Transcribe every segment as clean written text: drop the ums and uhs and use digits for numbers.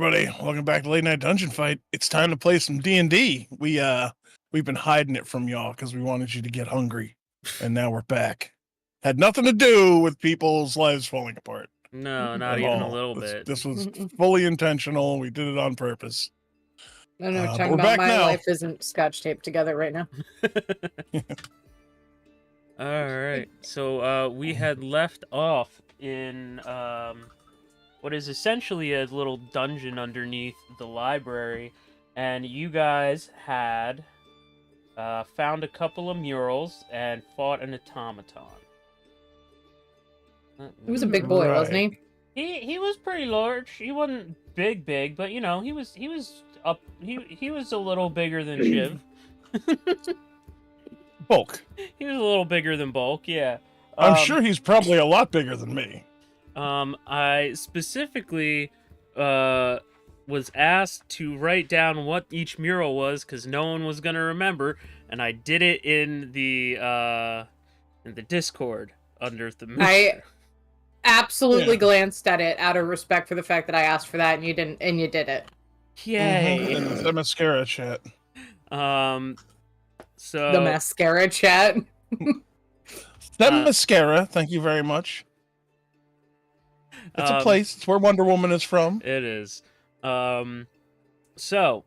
Everybody, welcome back to Late Night Dungeon Fight. It's time to play some D&D. We've been hiding it from y'all because we wanted you to get hungry, and now we're back. Had nothing to do with people's lives falling apart. No, not even a little bit. This was fully intentional. We did it on purpose. I know, talking about my life isn't scotch taped together right now. All right, so we had left off in what is essentially a little dungeon underneath the library, and you guys had found a couple of murals and fought an automaton. He was a big boy, wasn't he? He was pretty large. He wasn't big, but you know, he was up. He was a little bigger than Shiv. Bulk. He was a little bigger than Bulk, yeah. I'm sure he's probably a lot bigger than me. I specifically was asked to write down what each mural was because no one was gonna remember, and I did it in the Discord under Themustra. I absolutely glanced at it out of respect for the fact that I asked for that, and you didn't, and you did it. Yay! In the mascara chat. So the mascara chat. Mascara. Thank you very much. It's a place. It's where Wonder Woman is from. It is. So,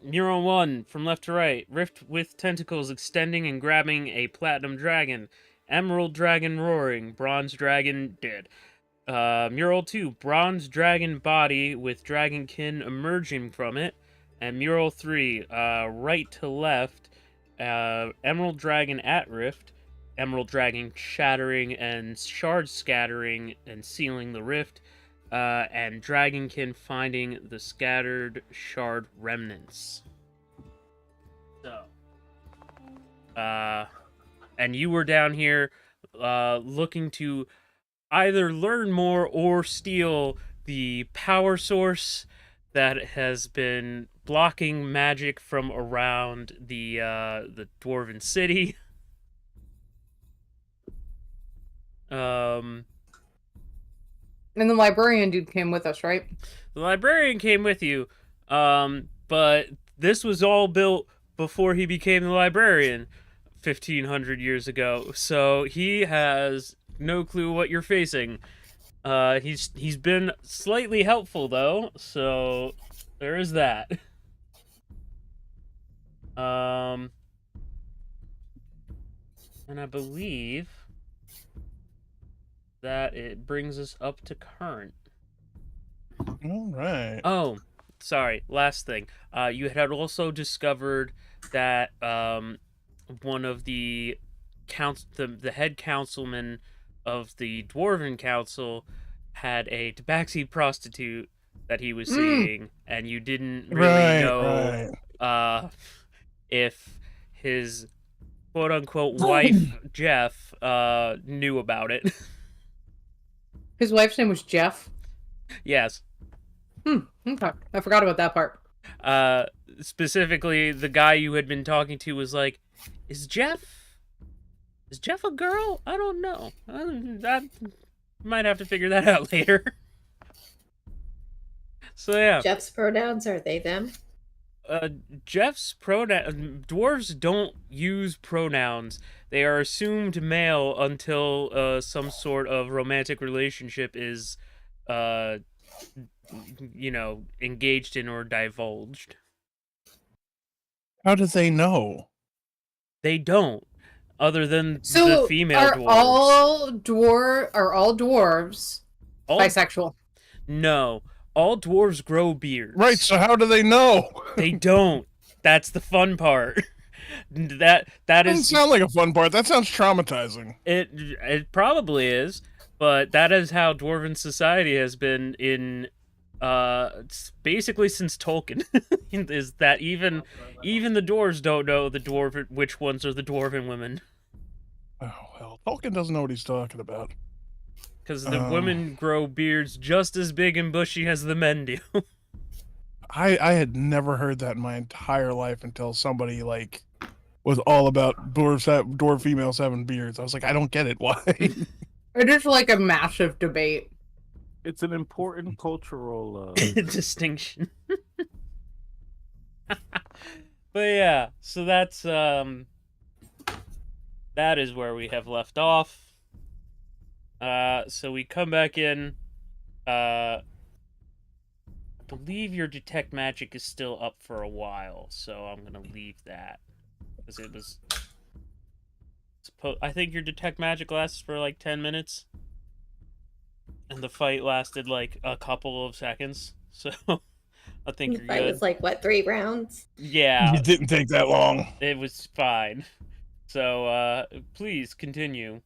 Mural 1, from left to right. Rift with tentacles extending and grabbing a platinum dragon. Emerald dragon roaring. Bronze dragon dead. Mural 2, bronze dragon body with dragonkin emerging from it. And Mural 3, right to left. Emerald dragon at rift. Emerald dragon shattering and shard scattering and sealing the rift, and dragonkin finding the scattered shard remnants. So, and you were down here looking to either learn more or steal the power source that has been blocking magic from around the dwarven city. And the librarian dude came with us, right? The librarian came with you, but this was all built before he became the librarian 1,500 years ago, so he has no clue what you're facing. He's been slightly helpful, though, so there is that. And I believe that it brings us up to current. All right. Oh, sorry. Last thing. You had also discovered that one of the head councilman of the Dwarven Council had a tabaxi prostitute that he was seeing, and you didn't really know if his quote-unquote wife, Jeff, knew about it. His wife's name was Jeff? Yes. Okay. I forgot about that part. Specifically, the guy you had been talking to was like, Is Jeff a girl? I don't know. I might have to figure that out later. So, yeah. Jeff's pronouns, are they them? Jeff's dwarves don't use pronouns. They are assumed male until some sort of romantic relationship is engaged in or divulged. How do they know? They don't, other than the female dwarves. Are all dwarves bisexual? No. All dwarves grow beards. Right, so how do they know? They don't. That's the fun part. That doesn't sound like a fun part. That sounds traumatizing. It probably is, but that is how dwarven society has been in basically since Tolkien. Is that even the dwarves don't know which ones are the dwarven women. Oh well, Tolkien doesn't know what he's talking about. Because the women grow beards just as big and bushy as the men do. I had never heard that in my entire life until somebody was all about dwarf females having beards. I was like, I don't get it. Why? It is like a massive debate. It's an important cultural. distinction. But yeah, so that's that is where we have left off. So we come back in. I believe your detect magic is still up for a while, so I'm gonna leave that because it was. I think your detect magic lasts for like 10 minutes, and the fight lasted like a couple of seconds. So I think The you're fight good. was like, what, 3 rounds? Yeah, It didn't take that long. it was fine. So please continue.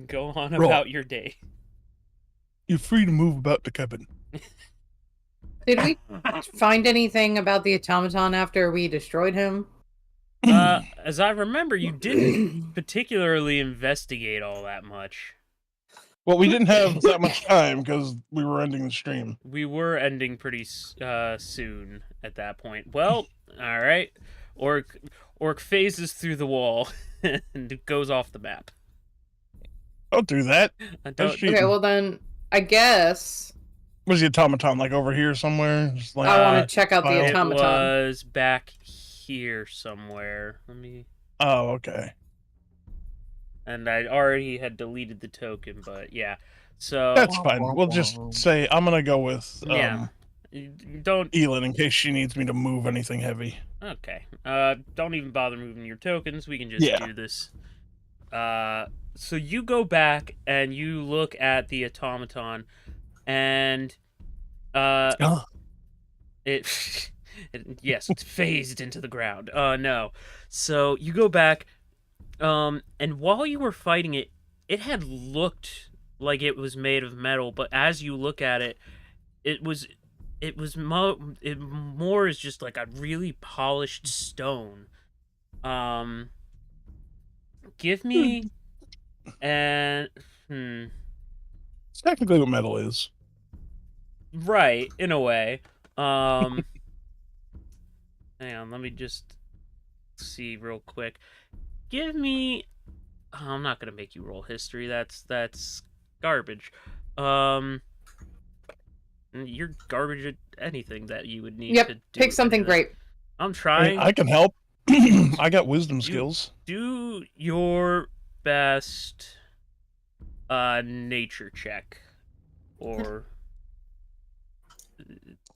Go on Roll. about your day. You're free to move about the cabin. Did we find anything about the automaton after we destroyed him? As I remember, you didn't particularly investigate all that much. Well, we didn't have that much time because we were ending the stream. We were ending pretty soon at that point. Well, all right. Orc phases through the wall and goes off the map. Don't do that. I That's don't. cheating. Okay, well then, I guess Was the automaton like over here somewhere? Just like, I want to check out the file. It automaton. was back here somewhere. Let me. Oh, okay. And I already had deleted the token, but yeah. So That's fine. We'll just say I'm gonna go with Yeah. Don't. Elin in case she needs me to move anything heavy. Okay. Don't even bother moving your tokens. We can just Yeah. do this. So you go back and you look at the automaton, and Oh. it, yes, it's phased into the ground. No. So you go back, and while you were fighting it, it had looked like it was made of metal, but as you look at it, it more is just like a really polished stone. Give me and It's technically what metal is. right, in a way. Hang on, let me just see real quick. Give me I'm not gonna make you roll history. That's garbage. You're garbage at anything that you would need Yep, to do. pick something great. I'm I, trying. mean, I can help. I got wisdom You- skills. Do your best nature check. Or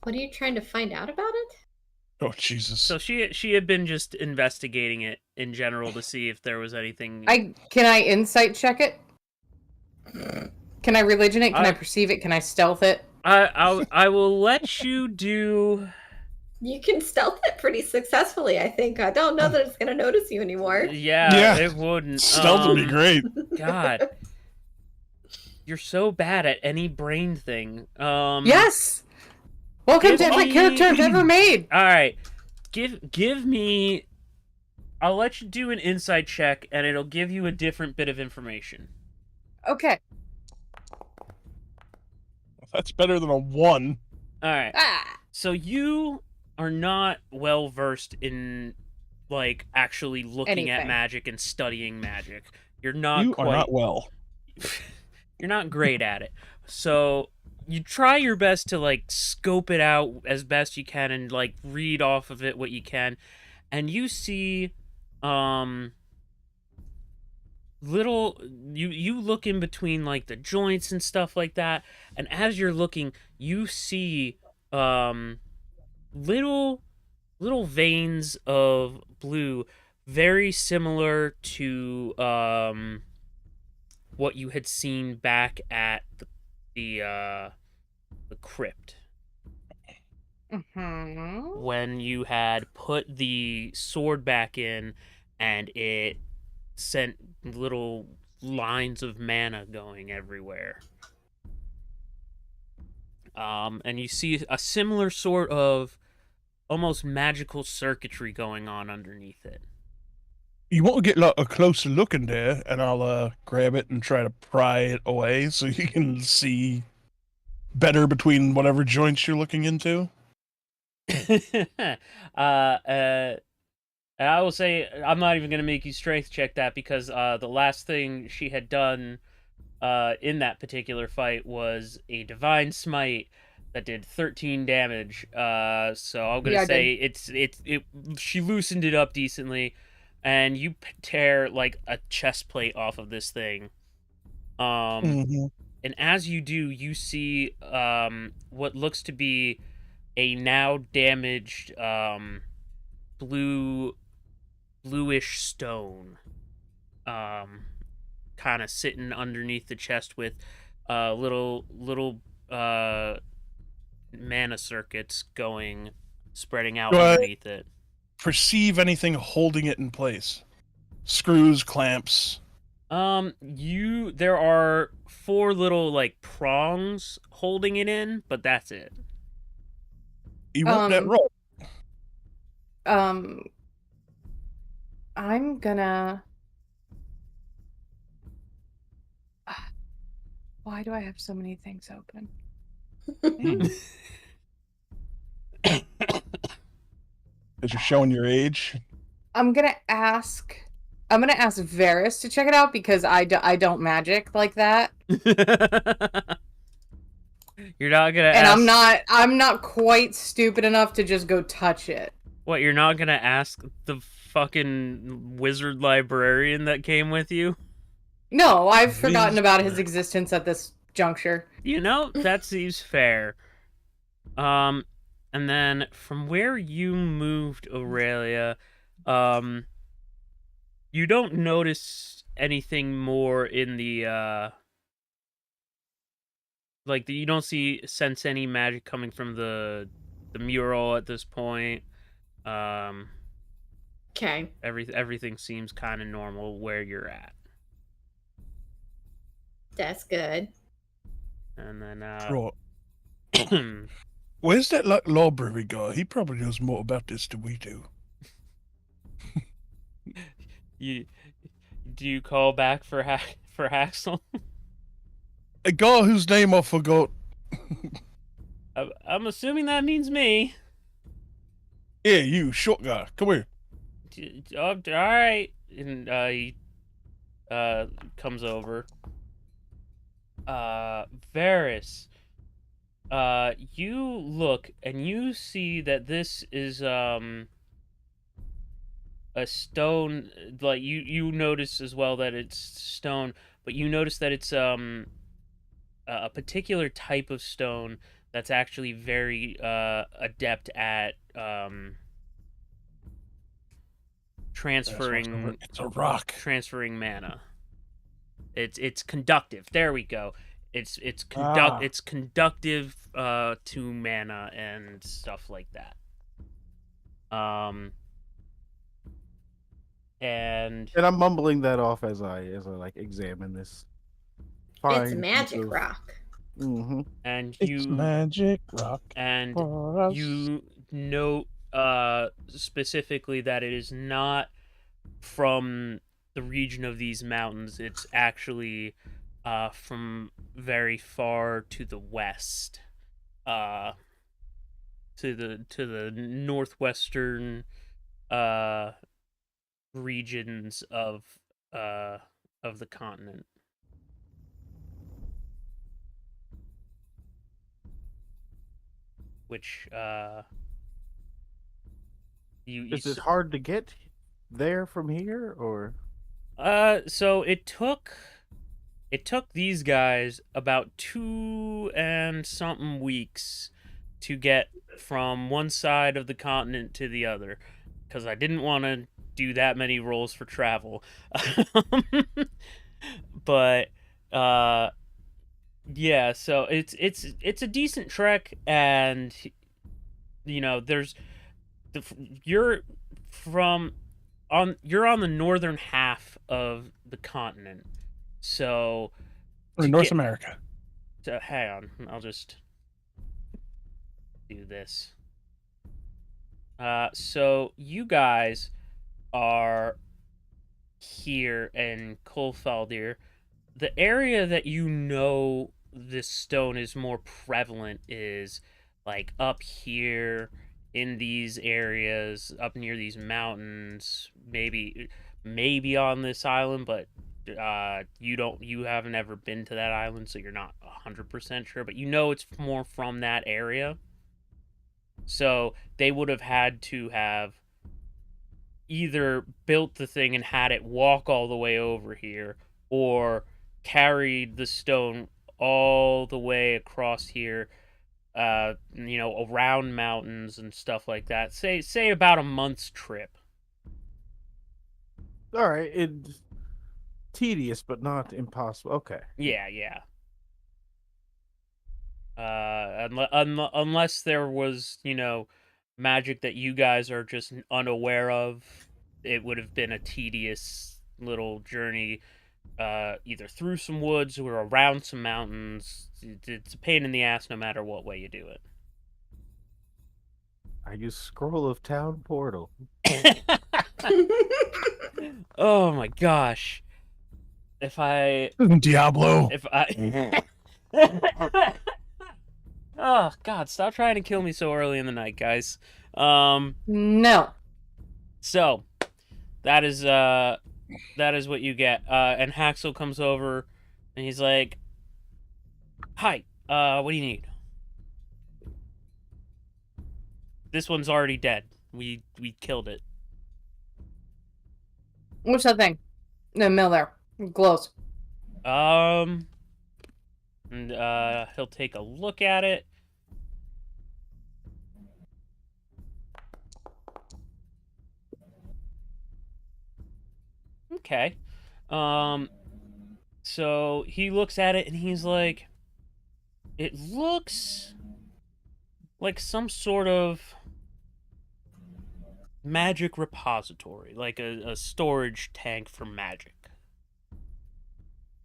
What are you trying to find out about it? Oh Jesus! so she had been just investigating it in general to see if there was anything. Can I insight check it? Can I religion it? Can I perceive it? Can I stealth it? I will let you do. You can stealth it pretty successfully, I think. I don't know that it's going to notice you anymore. Yeah, it wouldn't. Stealth would be great. God, you're so bad at any brain thing. Yes. Welcome to every character I've ever made. All right, give me. I'll let you do an insight check, and it'll give you a different bit of information. Okay. That's better than a 1. All right. Ah. So you are not well versed in like actually looking at Anything. magic and studying magic. You're not You quite are not well. You're not great at it. So you try your best to like scope it out as best you can and like read off of it what you can, and you see little you look in between like the joints and stuff like that, and as you're looking you see little veins of blue very similar to what you had seen back at the crypt Mm-hmm. when you had put the sword back in and it sent little lines of mana going everywhere. And you see a similar sort of almost magical circuitry going on underneath it. You want to get like a closer look in there, and I'll grab it and try to pry it away so you can see better between whatever joints you're looking into. And I will say I'm not even going to make you strength check that because the last thing she had done in that particular fight was a divine smite that did 13 damage. So I'm gonna Yeah, I say she loosened it up decently, and you tear like a chest plate off of this thing. Mhm. And as you do, you see what looks to be a now damaged bluish stone, kind of sitting underneath the chest with little mana circuits spreading out Do I underneath it. perceive anything holding it in place? Screws, clamps. There are 4 little like prongs holding it in, but that's it. You want that Um, roll? I'm gonna. Why do I have so many things open? Because you're showing your age. I'm gonna ask Varys to check it out because I don't magic like that, You're not gonna and ask. I'm not quite stupid enough to just go touch it. What? You're not gonna ask the fucking wizard librarian that came with you? No, I've forgotten about his Wizard. existence at this juncture. You know, that seems fair. And then from where you moved, Aurelia, you don't notice anything more in the you don't sense any magic coming from the mural at this point. Okay. Everything seems kind of normal where you're at. That's good. And then Right. Where's that library guy? He probably knows more about this than we do. do you call back for Haxel? A guy whose name I forgot. I'm assuming that means me. Yeah, you, short guy. Come here. All right. And he comes over. Varys, you look and you see that this is a stone. Like you notice as well that it's stone, but you notice that it's a particular type of stone that's actually very adept at transferring. It's a rock. Transferring mana. It's conductive. There we go. It's conductive to mana and stuff like that. And I'm mumbling that off as I like examine this. It's magic rock. Mm-hmm. and It's magic rock. and for us. you note specifically that it is not from the region of these mountains. It's actually from very far to the west, to the northwestern regions of the continent. Which Is it hard to get there from here, or? So it took these guys about 2 and something weeks to get from one side of the continent to the other, because I didn't want to do that many rolls for travel. But yeah, so it's a decent trek, and you know you're on the northern half of the continent, so Or North America. So hang on, I'll just do this. So you guys are here in Kolfaldir. The area that you know this stone is more prevalent is like up here in these areas, up near these mountains, maybe on this island, but you haven't ever been to that island, so you're not 100% sure, but you know it's more from that area. So they would have had to have either built the thing and had it walk all the way over here, or carried the stone all the way across here, around mountains and stuff like that. Say about a month's trip. All right, it's tedious, but not impossible. Okay. Yeah. Unless there was, magic that you guys are just unaware of, it would have been a tedious little journey, either through some woods or around some mountains. It's a pain in the ass no matter what way you do it. I use Scroll of Town Portal. Oh my gosh. Diablo. Oh god, stop trying to kill me so early in the night, guys. No. So that is what you get. And Haxel comes over and he's like, "Hi, what do you need?" This one's already dead. We killed it. What's that thing? The mill there. It glows. And he'll take a look at it. Okay. So he looks at it and he's like, it looks like some sort of magic repository, like a storage tank for magic.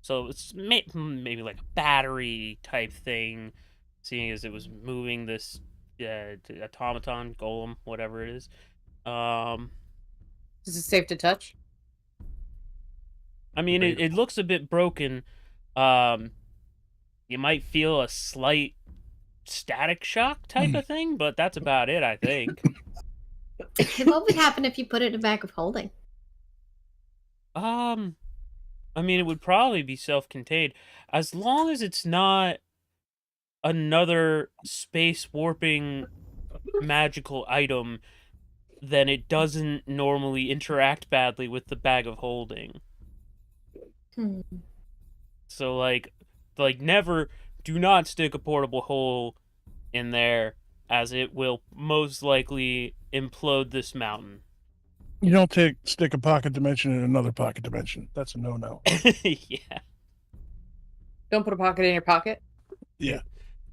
So it's maybe like a battery type thing, seeing as it was moving this automaton, golem, whatever it is. Is it safe to touch? I mean, it looks a bit broken. You might feel a slight static shock type of thing, but that's about it, I think. What would happen if you put it in a bag of holding? I mean, it would probably be self-contained, as long as it's not another space warping magical item. Then it doesn't normally interact badly with the bag of holding. So like never, do not stick a portable hole in there, as it will most likely implode this mountain. You don't stick a pocket dimension in another pocket dimension. That's a no-no. Yeah. Don't put a pocket in your pocket. Yeah.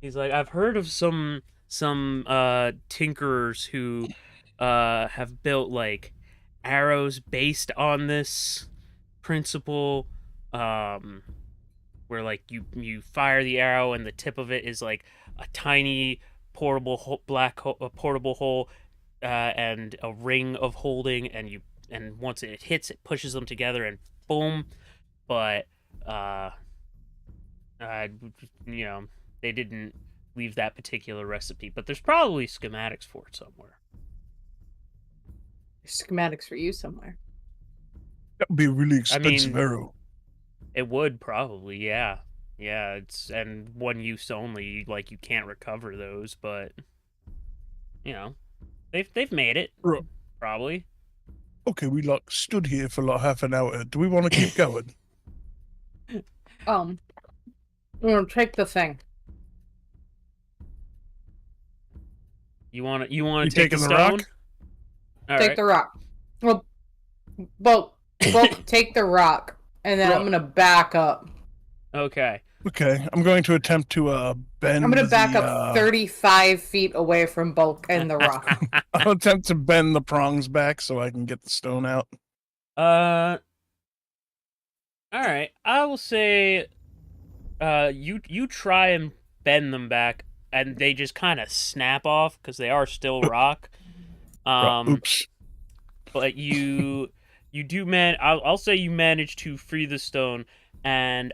He's like, I've heard of some tinkerers who have built like arrows based on this principle, where like you fire the arrow and the tip of it is like a tiny portable portable hole, and a ring of holding, and once it hits, it pushes them together and boom. But they didn't leave that particular recipe, but there's probably schematics for it somewhere. Schematics for you somewhere. That would be a really expensive arrow. It would probably, yeah. Yeah, and one use only, like you can't recover those, but they've made it. Right. Probably. Okay, we stood here for like half an hour. Do we want to keep going? I'm gonna take the thing. You want to take the taking the stone? rock? All Take right. the rock. Well, both take the rock, and then I'm Rock. gonna back up. Okay. Okay, I'm going to attempt to bend. I'm gonna back the, up 35 feet away from Bulk and the rock. I'll attempt to bend the prongs back so I can get the stone out. All right. I will say, you try and bend them back, and they just kind of snap off because they are still rock. Oops. But you do I'll say you manage to free the stone, and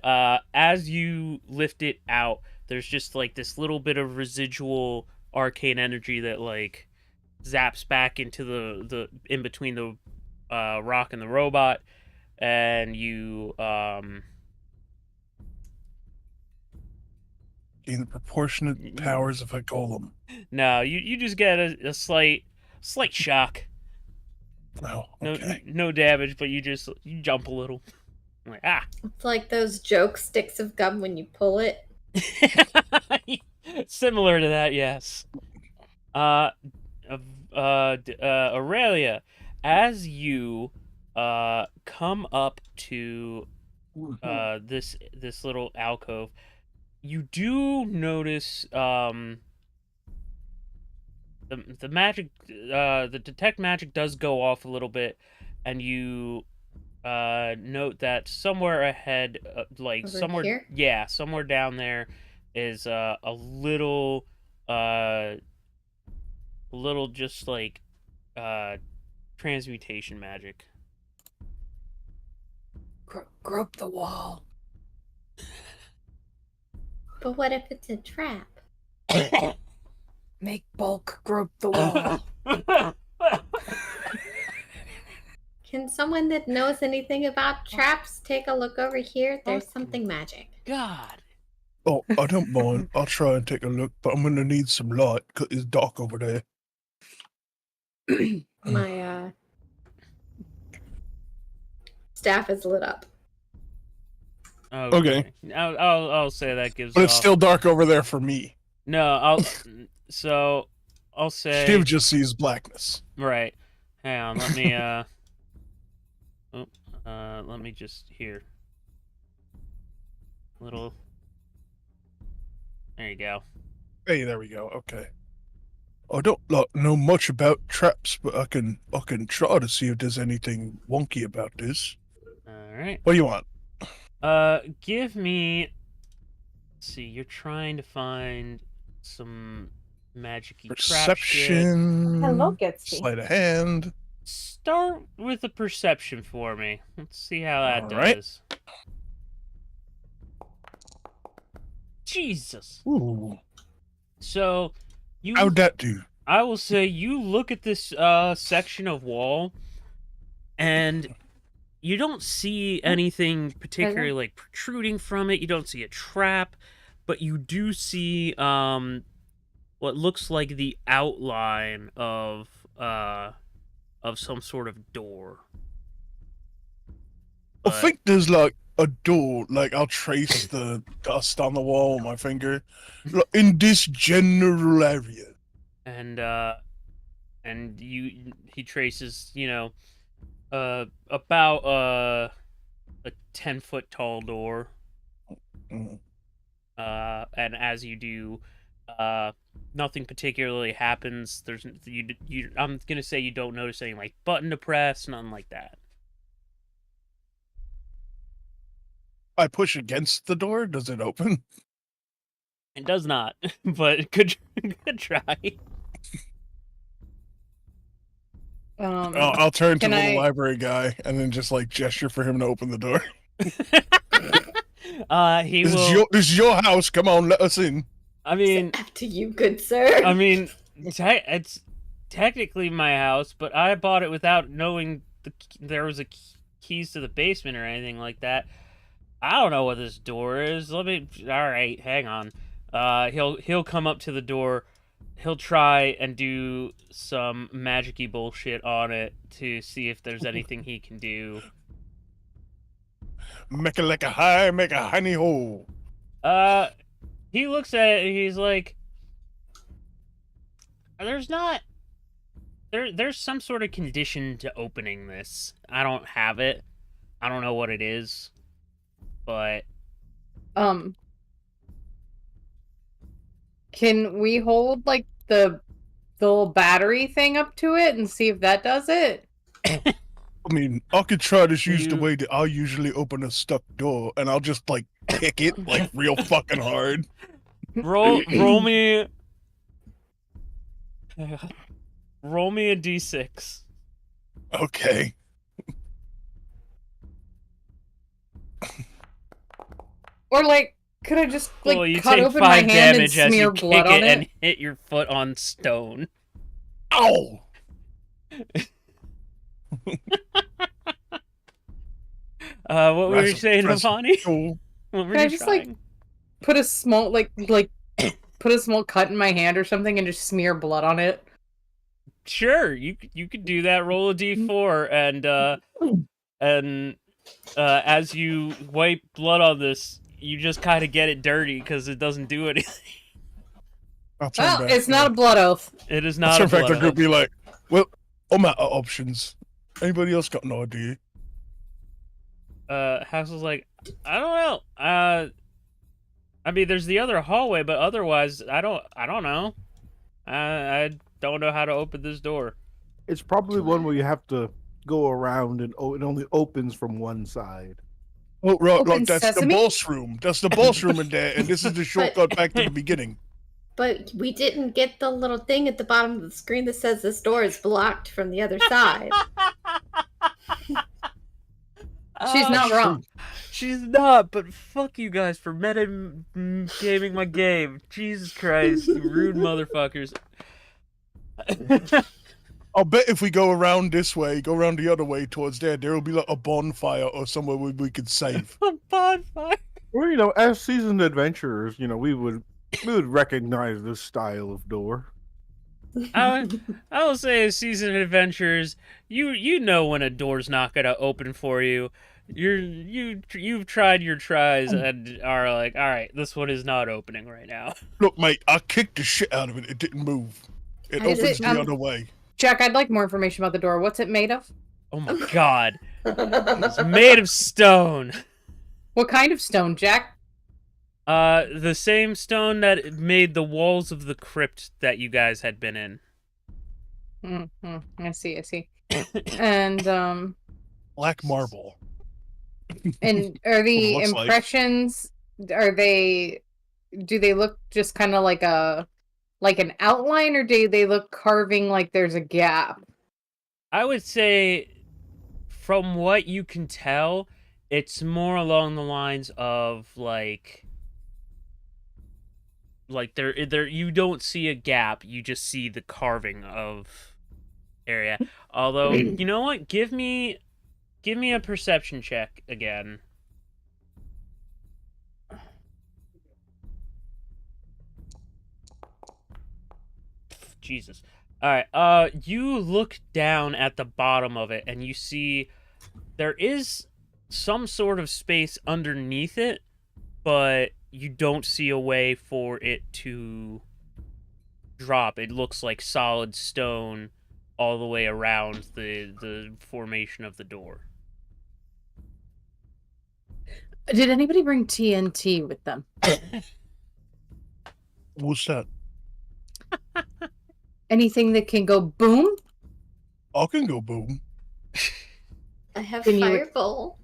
as you lift it out, there's just like this little bit of residual arcane energy that like zaps back into the in between the rock and the robot, and you Gain the proportionate powers of a golem. no, you just get a slight shock. Oh, No okay. no damage, but you jump a little. I'm like, ah. It's like those joke sticks of gum when you pull it. Similar to that, yes. Aurelia, as you come up to this little alcove, you do notice the magic, the detect magic does go off a little bit, and you note that somewhere ahead, like Over somewhere, here? yeah, somewhere down there is a little just like transmutation magic. Grope the wall. But what if it's a trap? Make bulk grope the wall. Can someone that knows anything about traps take a look over here? There's something magic. God. Oh, I don't mind. I'll try and take a look, but I'm gonna need some light because it's dark over there. My staff is lit up. Okay. I'll say that gives. But it's off- still dark over there for me. No, I'll say. Shiv just sees blackness. Right. Hang on. Let me let me just here. Little. There you go. Hey, there we go. Okay. I don't know much about traps, but I can try to see if there's anything wonky about this. All right. What do you want? Give me. Let's see, you're trying to find some magic-y trap shit. Perception. Hello, Getsy. Sleight of hand. Start with a perception for me. Let's see how that All right. does. Jesus. Ooh. So, you. How'd that do? I will say you look at this section of wall, and you don't see anything particularly like protruding from it. You don't see a trap, but you do see what looks like the outline of some sort of door. I think there's like a door. Like I'll trace the dust on the wall with my finger in this general area. And he traces, about a 10-foot tall door. Mm. And as you do, nothing particularly happens. I'm gonna say you don't notice any like button to press, nothing like that. I push against the door. Does it open? It does not, but good try. I'll turn to can the little I- library guy and then just like gesture for him to open the door. He This will. is your house. Come on, let us in. I mean, After you, good sir. I mean, it's technically my house, but I bought it without knowing there was keys to the basement or anything like that. I don't know what this door is. All right, hang on. He'll come up to the door. He'll try and do some magic-y bullshit on it to see if there's anything he can do. Make it like a high, make a honey hole. He looks at it and he's like, there's some sort of condition to opening this. I don't have it. I don't know what it is. But can we hold like the little battery thing up to it and see if that does it? I mean, I could try to use the way that I usually open a stuck door, and I'll just like kick it like real fucking hard. roll me a d6. Okay. Or like, could I just like Well, you cut take open my 5 hand and damage as smear you kick blood on it and it? hit your foot on stone. Ow! What were you saying, Razzle, Navani? razzle. What were Can I you just, trying? put a small put a small cut in my hand or something and just smear blood on it? Sure, you could do that. Roll a d4, and as you wipe blood on this, you just kind of get it dirty because it doesn't do anything. I'll turn Well, back. it's not a blood oath. It is I'll not a turn back to blood the group. oath. Be like, well, I'm out of options. Anybody else got no idea? Hassel's like, I don't know. I mean, there's the other hallway, but otherwise, I don't know. I don't know how to open this door. It's probably one where you have to go around and it only opens from one side. Oh, right, Open look, that's sesame? the boss room. That's the boss room in there, and this is the shortcut back to the beginning. But we didn't get the little thing at the bottom of the screen that says this door is blocked from the other side. She's not That's wrong. She's not, but fuck you guys for meta-gaming my game. Jesus Christ, you rude motherfuckers. I'll bet if we go around this way, go around the other way towards there will be like a bonfire or somewhere where we could save. A bonfire. Well, as seasoned adventurers, we would recognize this style of door. I will say, as seasoned adventurers, you know when a door's not gonna open for you. You've tried your tries and are like, all right, this one is not opening right now. Look, mate, I kicked the shit out of it. It didn't move. It Is opens it, the other way. Jack, I'd like more information about the door. What's it made of? Oh my god, it's made of stone. What kind of stone, Jack? The same stone that made the walls of the crypt that you guys had been in. I see. And Black marble. and are the Looks like. impressions do they look just kind of like an outline, or do they look carving like there's a gap? I would say, from what you can tell, it's more along the lines of like there you don't see a gap, you just see the carving of area. Although, you know what? Give me a perception check again. Jesus. All right. You look down at the bottom of it and you see there is some sort of space underneath it, but you don't see a way for it to drop. It looks like solid stone all the way around the formation of the door. Did anybody bring TNT with them? What's that? Anything that can go boom? I can go boom. I have Can you- fireball.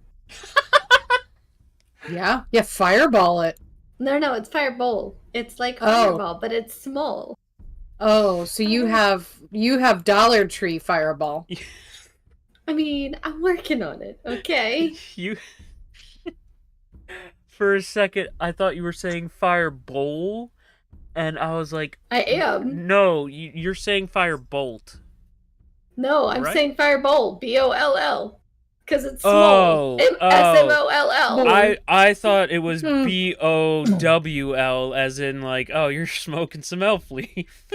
Yeah, fireball it. No, it's fireball. It's like Oh. fireball, but it's small. Oh, so you have Dollar Tree fireball. I mean, I'm working on it, okay? You For a second, I thought you were saying firebowl, and I was like, I am. no, you're saying firebolt. No, I'm Right? saying fireball. BOLL. Because it's Oh, small. oh. SMOLL. I thought it was Hmm. BOWL, as in like, oh, you're smoking some elf leaf.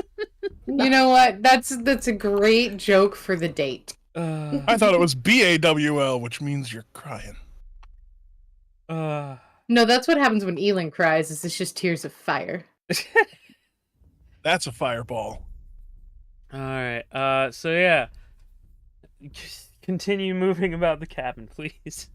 You know what? That's a great joke for the date. I thought it was BAWL, which means you're crying. No, that's what happens when Elin cries. Is it's just tears of fire. That's a fireball. All right. So yeah, just continue moving about the cabin, please.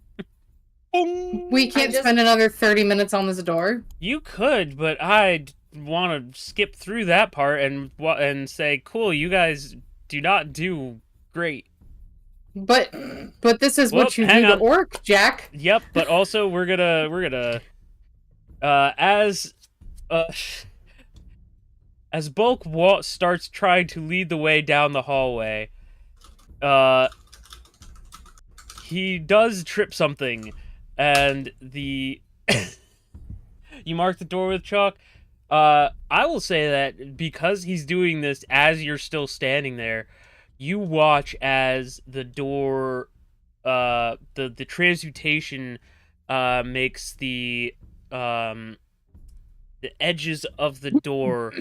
Boom. We can't spend another 30 minutes on this door. You could, but I'd want to skip through that part and say, cool, you guys do not do great. But this is Whoop, what you hang do to on. orc, Jack. Yep, but also we're gonna as Bulk starts trying to lead the way down the hallway, he does trip something, and you mark the door with chalk. I will say that because he's doing this as you're still standing there, you watch as the door the transmutation makes the edges of the door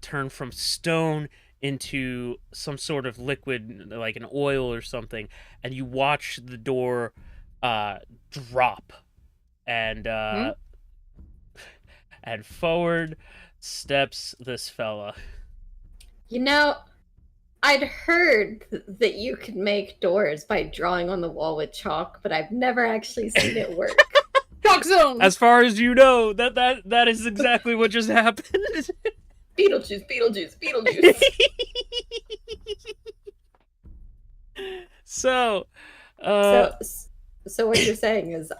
turn from stone into some sort of liquid, like an oil or something, and you watch the door drop, and and forward steps this fella. You know, I'd heard that you could make doors by drawing on the wall with chalk, but I've never actually seen it work. Chalk zone. As far as you know, that is exactly what just happened. Beetlejuice, Beetlejuice, Beetlejuice. So what you're saying is,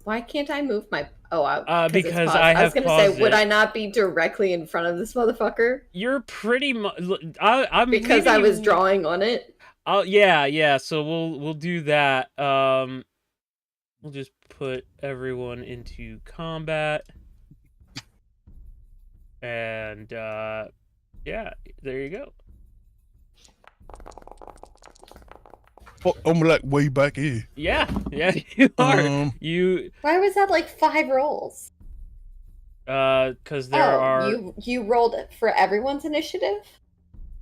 why can't I move my? because it's I paused. I was have gonna say, paused would it. I not be directly in front of this motherfucker? You're pretty much. I'm Because leaving I was you- drawing on it. Oh yeah. So we'll do that. We'll just put everyone into combat, and yeah, there you go. Well, I'm like way back here. Yeah, you are. You Why was that like 5 rolls? because there are. You rolled it for everyone's initiative.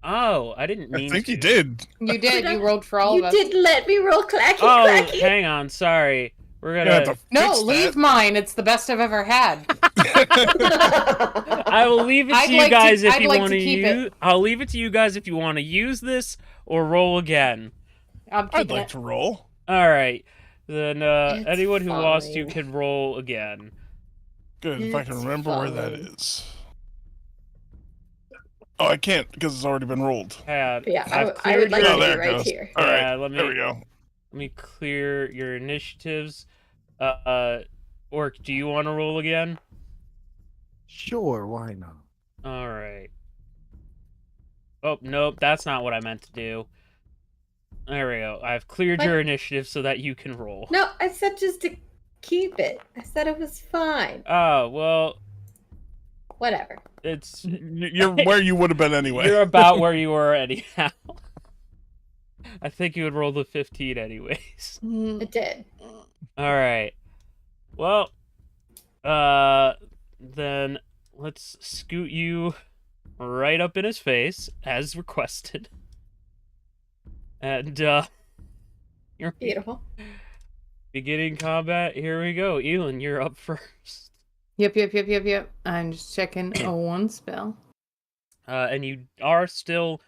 Oh, I didn't mean. I think to. you did. You did. I- You rolled for all You of us. did let me roll clacky Oh, clacky. hang on. Sorry, we're You gonna. have to No, fix leave that. mine. It's the best I've ever had. I will leave it to I'd you like to- guys if I'd you like want to to keep use. it. I'll leave it to you guys if you want to use this or roll again. I'm I'd keeping like it. to roll. All right, then It's anyone who wants to fine. can roll again. Good, if I can It's remember where that fine. is. Oh, I can't because it's already been rolled. Yeah, I've I would like cleared Oh, to there be it right goes. here. All right, Yeah, there we go. Let me clear your initiatives. Orc, do you want to roll again? Sure, why not? All right. Oh, nope, that's not what I meant to do. There we go. I've cleared What? your initiative so that you can roll. No, I said just to keep it. I said it was fine. Oh, well, Whatever. it's You're where you would have been anyway. you're about where you were anyhow. I think you would roll the 15 anyways. It did. All right. Well, then let's scoot you right up in his face as requested. And you're Beautiful. beginning combat. Here we go. Elin, you're up first. Yep. I'm just checking one spell. And you are still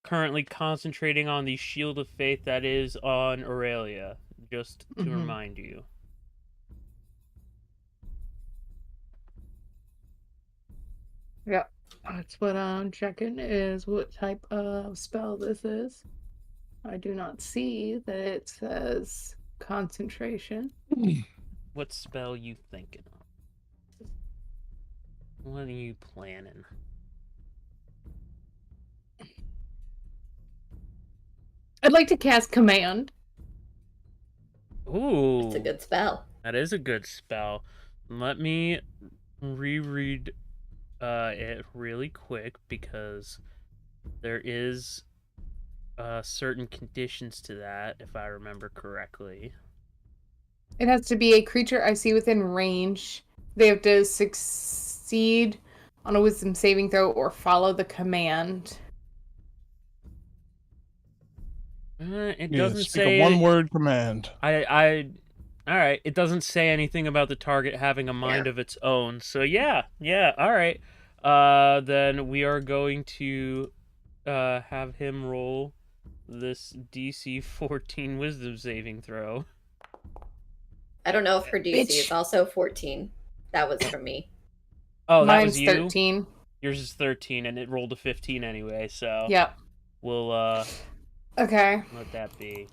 currently concentrating on the Shield of Faith that is on Aurelia, just to Mhm. remind you. Yep. That's what I'm checking is what type of spell this is. I do not see that it says concentration. What spell you thinking of? What are you planning? I'd like to cast command. Ooh, It's a good spell. that is a good spell. Let me reread it really quick because there is certain conditions to that, if I remember correctly. It has to be a creature I see within range. They have to succeed on a wisdom saving throw or follow the command. It Yeah, doesn't speak say a one-word command. All right. It doesn't say anything about the target having a mind of its own. So yeah. All right. Then we are going to have him roll this DC 14 Wisdom saving throw. I don't know if her DC Bitch. is also 14. That was from me. Oh, that Mine's was you. 13. Yours is 13, and it rolled a 15 anyway. So Yep. we'll Okay. let that be.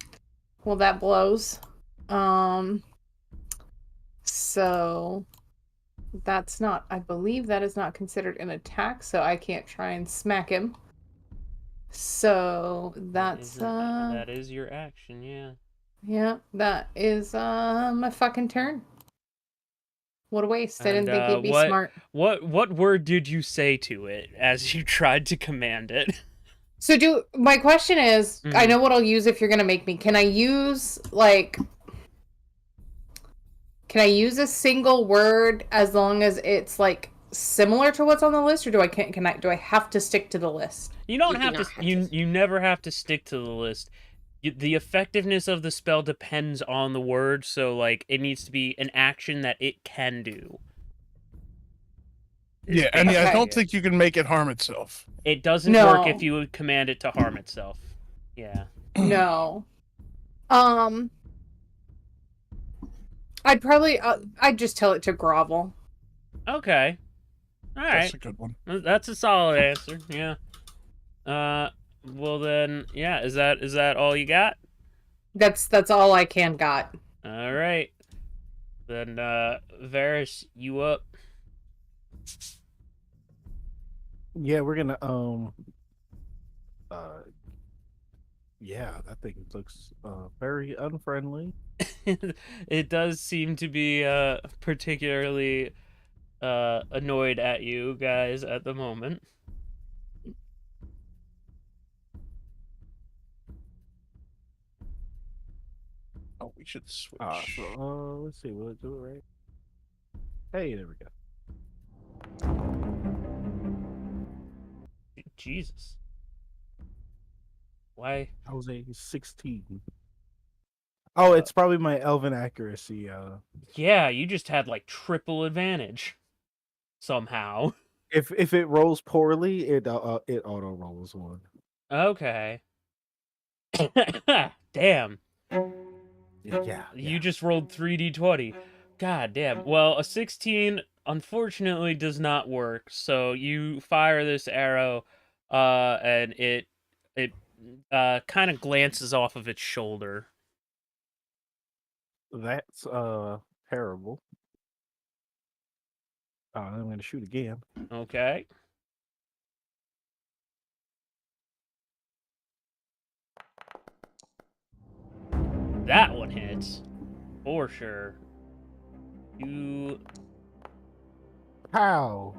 Well, that blows. So that's not, I believe that is not considered an attack, so I can't try and smack him. So that's That is your action, yeah. yeah, that is my fucking turn. What a waste. I didn't And, think he'd be what- smart. What word did you say to it as you tried to command it? So my question is, I Mhm. know what I'll use if you're gonna make me. Can I use like can I use a single word as long as it's like similar to what's on the list, or do I have to stick to the list? You don't You do have to. not have You to. you never have to stick to the list. The effectiveness of the spell depends on the word, so like it needs to be an action that it can do. Is Yeah, and I basically don't it. think you can make it harm itself. It doesn't work if No. you would command it to harm itself. Yeah. No. I'd just tell it to grovel. Okay. All right. That's a good one. That's a solid answer. Yeah. Well then, yeah. Is that all you got? That's all I can got. All right. Then, Varys, you up? Yeah, we're gonna uh yeah, that thing looks very unfriendly. It does seem to be particularly annoyed at you guys at the moment. Oh, we should switch. Let's see, will it do it right? Hey, there we go. Jesus. Why? I was a 16. Oh, it's probably my elven accuracy. Yeah, you just had like triple advantage somehow. If it rolls poorly, it auto rolls one. Okay. Damn. Yeah. You just rolled 3d20. God damn. Well, a 16 unfortunately does not work. So you fire this arrow and it kind of glances off of its shoulder. That's terrible. I'm gonna shoot again. Okay. That one hits. For sure. You... Pow!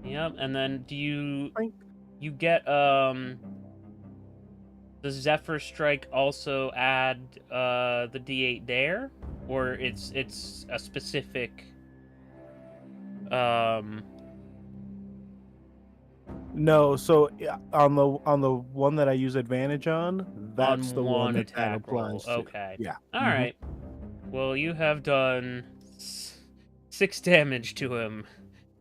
Yep, and then do you... Boink. You get, Does Zephyr Strike also add, the D8 there? Or it's a specific... No, so on the one that I use advantage on, that's on the one that attack roll. applies to. Okay. Yeah. All right. Well, you have done 6 damage to him,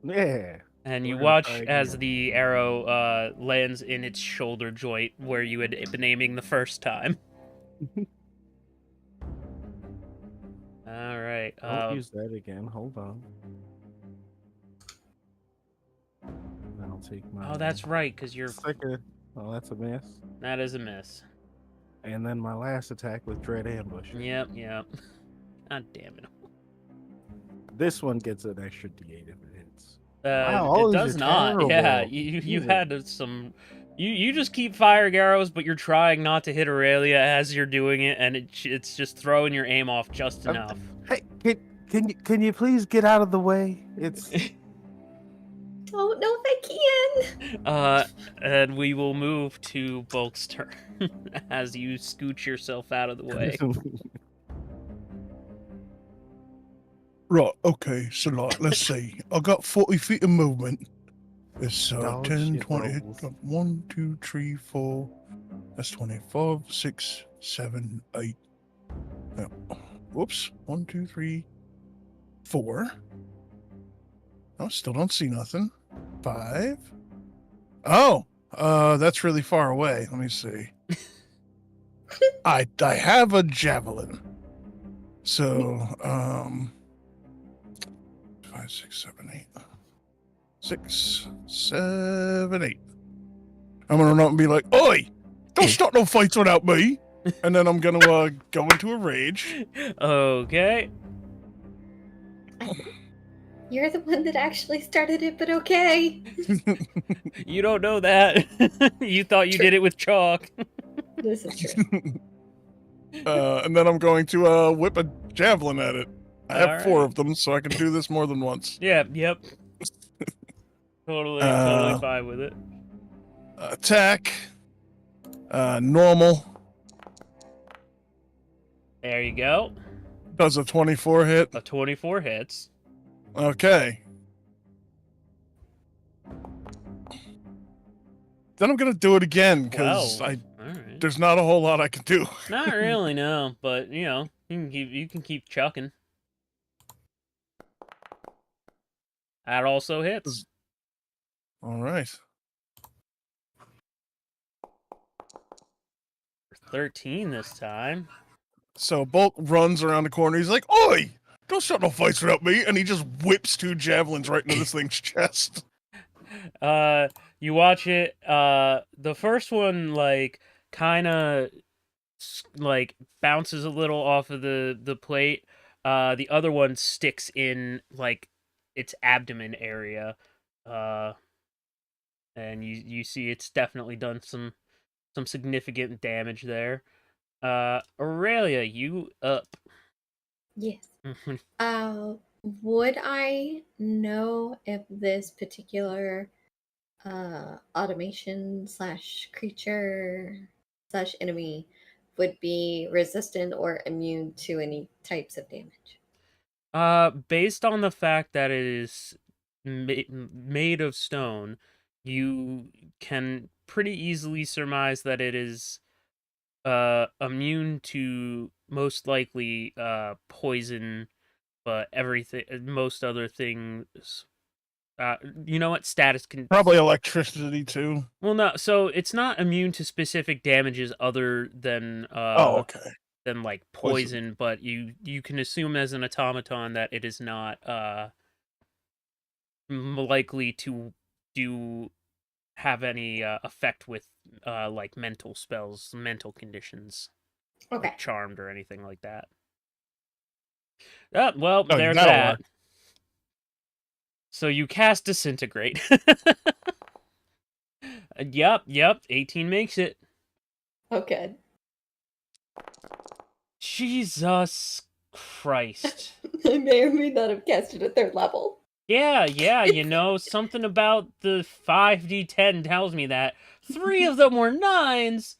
Yeah. and We're you gonna watch try as again. the arrow lands in its shoulder joint where you had been aiming the first time. All right. Don't use that again. Hold on. I'll take my. Oh, that's right, because you're... second. Oh, that's a miss. That is a miss. And then my last attack with Dread Ambush. Yep. God damn it. This one gets an extra D8 if it hits. It Wow, all these does are not. Yeah, terrible. you Jesus. had some. You just keep firing arrows, but you're trying not to hit Aurelia as you're doing it, and it's just throwing your aim off just enough. Hey, can you please get out of the way? It's Don't know if I can. And we will move to Bulk's turn as you scooch yourself out of the way. Right, okay, so like, let's see. I got 40 feet of movement. It's Dog 10, shit 20, rolls. 1, 2, 3, 4. That's 25, 6, 7, 8. No. Whoops. 1, 2, 3, 4. Oh, still don't see nothing. 5. Oh, that's really far away. Let me see. I have a javelin. So, 5, 6, 7, 8. 6, 7, 8. I'm gonna run up and be like, "Oi! Don't start no fights without me!" And then I'm gonna go into a rage. Okay. You're the one that actually started it, but okay. You don't know that. You thought you did it with chalk. This is true. And then I'm going to whip a javelin at it. I have 4 of them, so I can do this more than once. Yeah, yep. Totally fine with it. Attack. Normal There you go. does a 24 hit. A 24 hits. Okay. Then I'm gonna do it again because 12. All right. there's not a whole lot I can do. Not really, no. But you know, you can keep chucking. That also hits. All right. 13 this time. So Bulk runs around the corner. He's like, "Oi! Don't start no fights without me!" And he just whips 2 javelins right into this thing's chest. You watch it. The first one like kind of like bounces a little off of the plate. The other one sticks in like its abdomen area. And you see it's definitely done some significant damage there. Aurelia, you up? Yes. Would I know if this particular automation / creature / enemy would be resistant or immune to any types of damage? Based on the fact that it is made of stone, you can pretty easily surmise that it is immune to most likely poison, but most other things. You know what? Status can Probably electricity too. Well, no. So it's not immune to specific damages other than Oh, okay. than like Poison. poison, but you can assume as an automaton that it is not likely to have any effect with like mental spells, mental conditions, Okay. like charmed or anything like that. Oh, well, Oh, there's that'll that. work. So you cast Disintegrate. Yep, 18 makes it. Okay. Jesus Christ. I may or may not have cast it at their level. Yeah, you know, something about the 5d10 tells me that. 3 of them were 9s!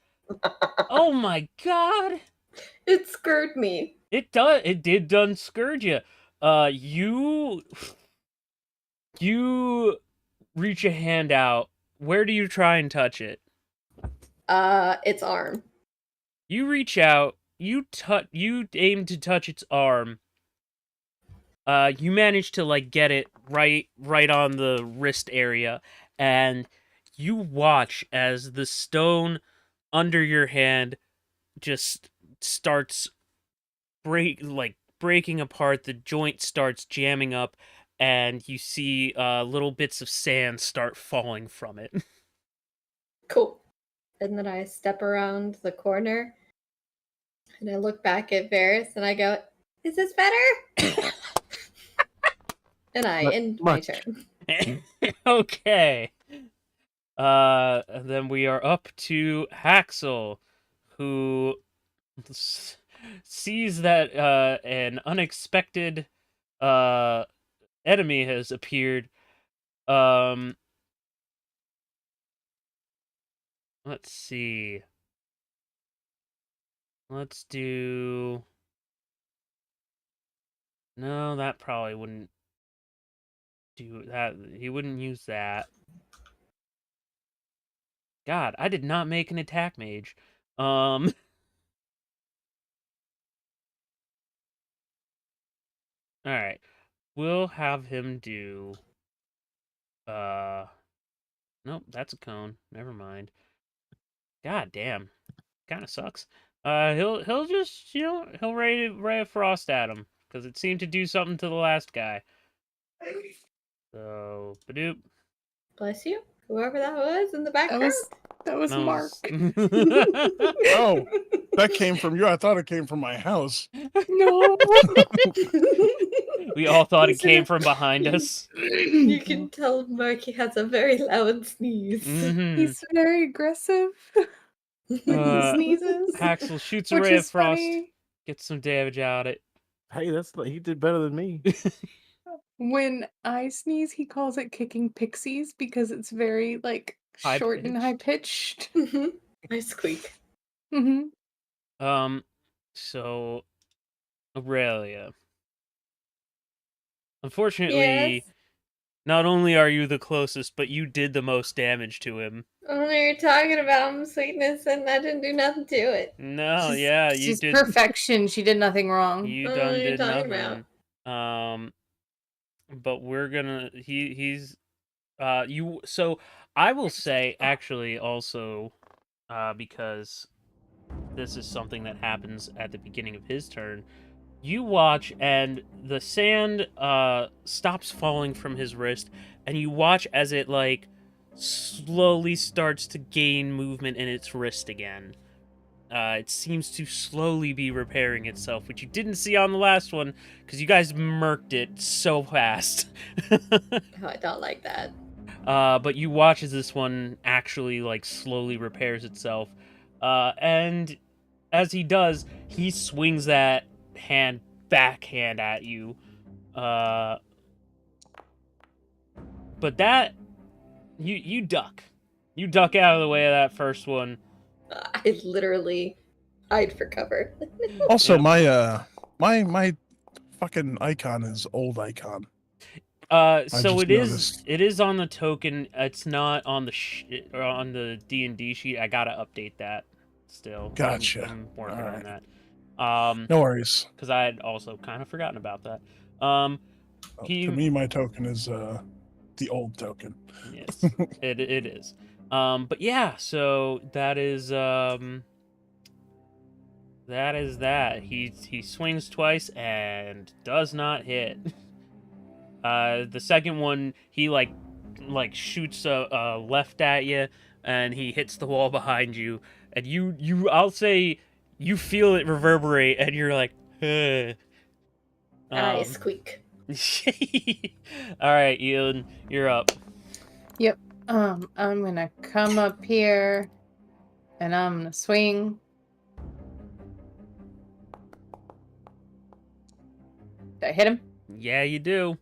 Oh my god! It scared me. It did done scourge you. You reach a hand out. Where do you try and touch it? Its arm. You reach out, you aim to touch its arm. You manage to like get it right on the wrist area, and you watch as the stone under your hand just starts breaking apart. The joint starts jamming up, and you see little bits of sand start falling from it. Cool. And then I step around the corner, and I look back at Varys, and I go, "Is this better?" And I end my turn. Okay. Then we are up to Haxel, who sees that an unexpected enemy has appeared. Let's see. Let's do... No, that probably wouldn't do that. He wouldn't use that. God, I did not make an attack mage. Alright. We'll have him do... Nope, that's a cone. Never mind. God damn. Kinda sucks. He'll just, you know, he'll ray of frost at him. Because it seemed to do something to the last guy. So, badoop. Bless you, whoever that was in the background. That was Mark. Oh, that came from you. I thought it came from my house. No. We all thought it came from behind us. You can tell Marky has a very loud sneeze. Mhm. He's very aggressive. He sneezes. Haxel shoots a Which ray of is frost. funny. Gets some damage out of it. Hey, he did better than me. When I sneeze, he calls it kicking pixies because it's very like short and High-pitched. high pitched. Mhm. I squeak. Mm-hmm. So Aurelia, unfortunately, Yes. not only are you the closest, but you did the most damage to him. Oh, no, you're talking about sweetness, and I didn't do nothing to it. No, yeah, you She's did. perfection. She did nothing wrong. You What done are you did talking nothing. But we're gonna. He's. You. So I will say actually also, because this is something that happens at the beginning of his turn. You watch, and the sand stops falling from his wrist, and you watch as it like slowly starts to gain movement in its wrist again. It seems to slowly be repairing itself, which you didn't see on the last one because you guys murked it so fast. Oh, I don't like that. But you watch as this one actually like slowly repairs itself, and as he does, he swings that backhand at you. But that you duck. You duck out of the way of that first one. I literally hide for cover. Also, Yep. my fucking icon is old icon. So just it is. noticed. It is on the token. It's not on the or on the D&D sheet. I gotta update that. Still, Gotcha. I'm working on Alright. that. No worries. Because I had also kind of forgotten about that. To me, my token is the old token. Yes, it is. But yeah, so that is that. He swings twice and does not hit. The second one he like shoots a left at you, and he hits the wall behind you, and you I'll say you feel it reverberate, and you're like, huh. I squeak. All right, Ian, you're up. Yep. I'm gonna come up here, and I'm gonna swing. Did I hit him? Yeah, you do.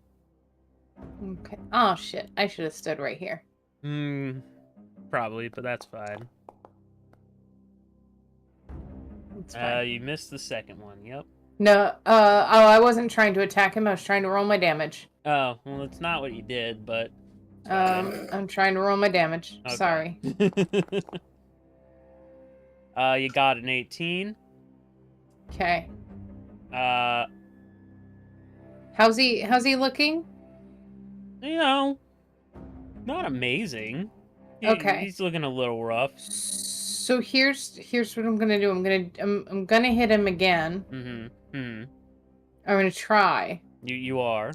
Okay. Oh shit! I should have stood right here. Probably, but that's fine. It's fine. You missed the second one. Yep. No. I wasn't trying to attack him. I was trying to roll my damage. Oh, well, it's not what you did, but it's fine. I'm trying to roll my damage. Okay. Sorry. You got an 18. Okay. How's How's he looking? You know, not amazing. Okay. He's looking a little rough. So here's what I'm gonna do. I'm gonna hit him again. I'm gonna try. You are.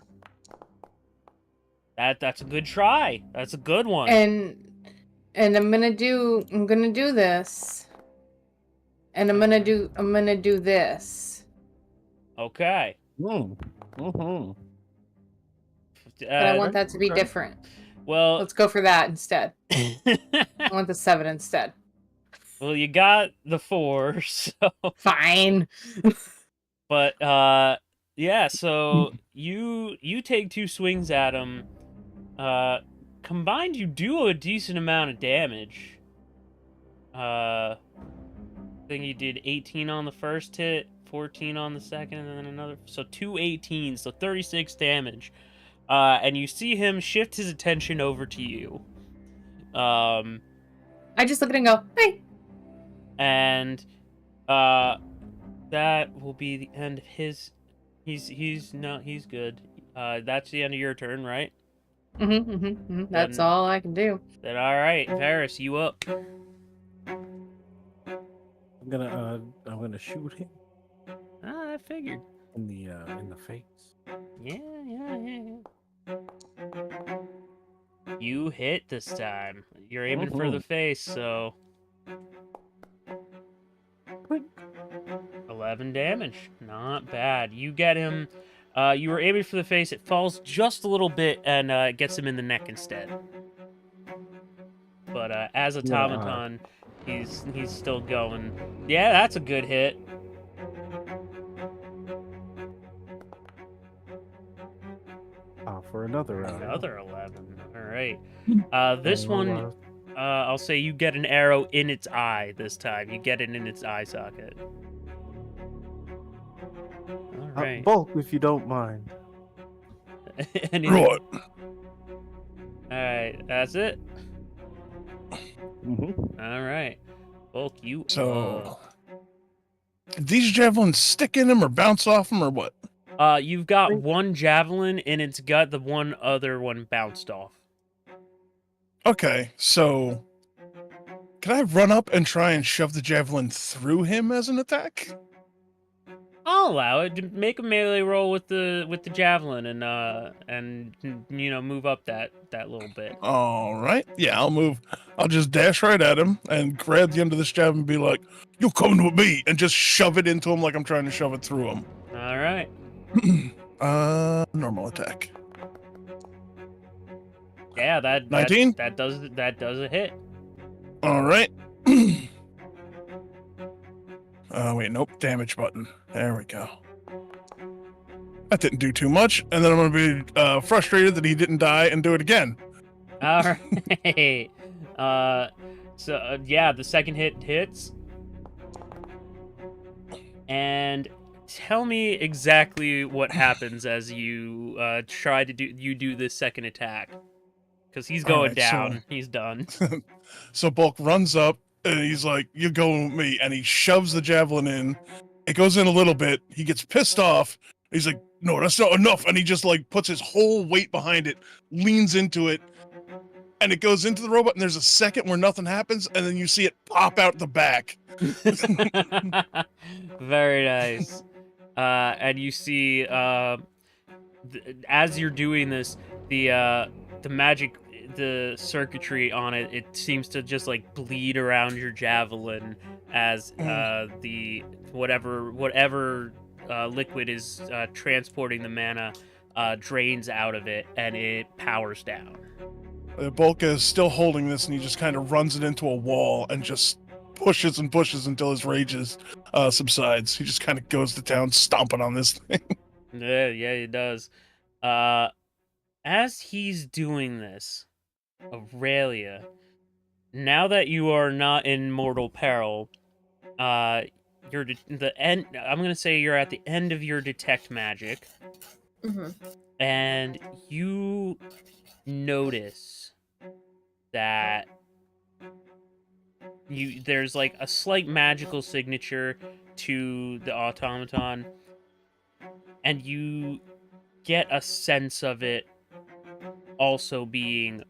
That's a good try. That's a good one. And I'm gonna do this. And I'm gonna do this. Okay. Mm-hmm. But I want that to be okay. different. Well, Let's go for that instead. I want the 7 instead. well, you got the 4, so. Fine. But yeah. So you take 2 swings at him. Combined, you do a decent amount of damage. I think you did 18 on the first hit, 14 on the second, and then another. So 2 18s, so 36 damage. And you see him shift his attention over to you. I just look at it and go, hey. And that will be the end of his. He's good. That's the end of your turn, right? That's Then- all I can do. Then all right, Varys, you up? I'm gonna shoot him I figured. in the face. Yeah. You hit this time. You're aiming for the face, so 11 damage. Not bad. You get him. You were aiming for the face. It falls just a little bit and gets him in the neck instead. But as automaton, he's still going. Yeah, that's a good hit. For another round. Another 11. All right. This one, I'll say you get an arrow in its eye this time. You get it in its eye socket. All right. Bulk, if you don't mind. Anything? Right. All right, that's it. Mm-hmm. All right, Bulk, you. So, did these javelins stick in him or bounce off him or what? You've got one javelin in its gut. The one other one bounced off. Okay, so can I run up and try and shove the javelin through him as an attack? I'll allow it. Make a melee roll with the javelin and you know, move up that little bit. All right. Yeah, I'll move. I'll just dash right at him and grab the end of this javelin and be like, "You're coming with me," and just shove it into him like I'm trying to shove it through him. All right. Normal attack. Yeah, that 19? that does a hit. All right. Wait, nope. Damage button. There we go. That didn't do too much, and then I'm gonna be frustrated that he didn't die and do it again. All right. Yeah, the second hit hits. And tell me exactly what happens as you try to do this second attack, because he's going Alright, down. He's done. So Bulk runs up and he's like, "You're going with me," and he shoves the javelin in. It goes in a little bit. He gets pissed off. He's like, "No, that's not enough," and he just like puts his whole weight behind it, leans into it, and it goes into the robot. And there's a second where nothing happens, and then you see it pop out the back. Very nice. And you see, as you're doing this, the magic, the circuitry on it, it seems to just like bleed around your javelin as the whatever liquid is transporting the mana drains out of it, and it powers down. Bulk is still holding this, and he just kind of runs it into a wall and just pushes and pushes until his rage subsides. He just kind of goes to town stomping on this thing. Yeah, he does. As he's doing this, Aurelia, now that you are not in mortal peril, you're the end. I'm gonna say you're at the end of your detect magic, and you notice that there's like a slight magical signature to the automaton, and you get a sense of it also being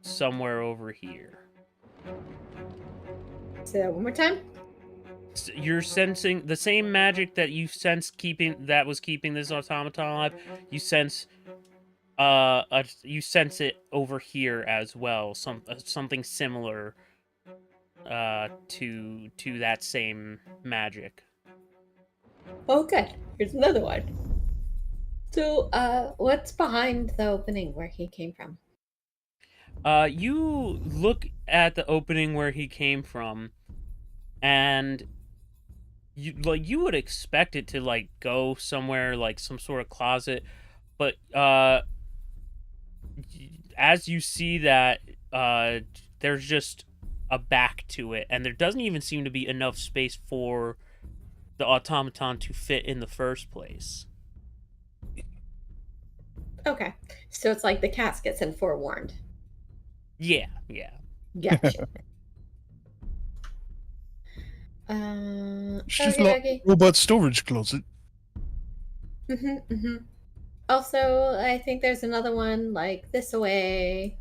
somewhere over here. Say that one more time. You're sensing the same magic that you sensed that was keeping this automaton alive. You sense you sense it over here as well. Something similar to that same magic. Okay, here's another one. So, what's behind the opening where he came from? You look at the opening where he came from, and you would expect it to like go somewhere like some sort of closet, but as you see that there's just a back to it, and there doesn't even seem to be enough space for the automaton to fit in the first place. Okay, so it's like the caskets and forewarned. Yeah. Gotcha. She's okay. robot storage closet. Also, I think there's another one like this away.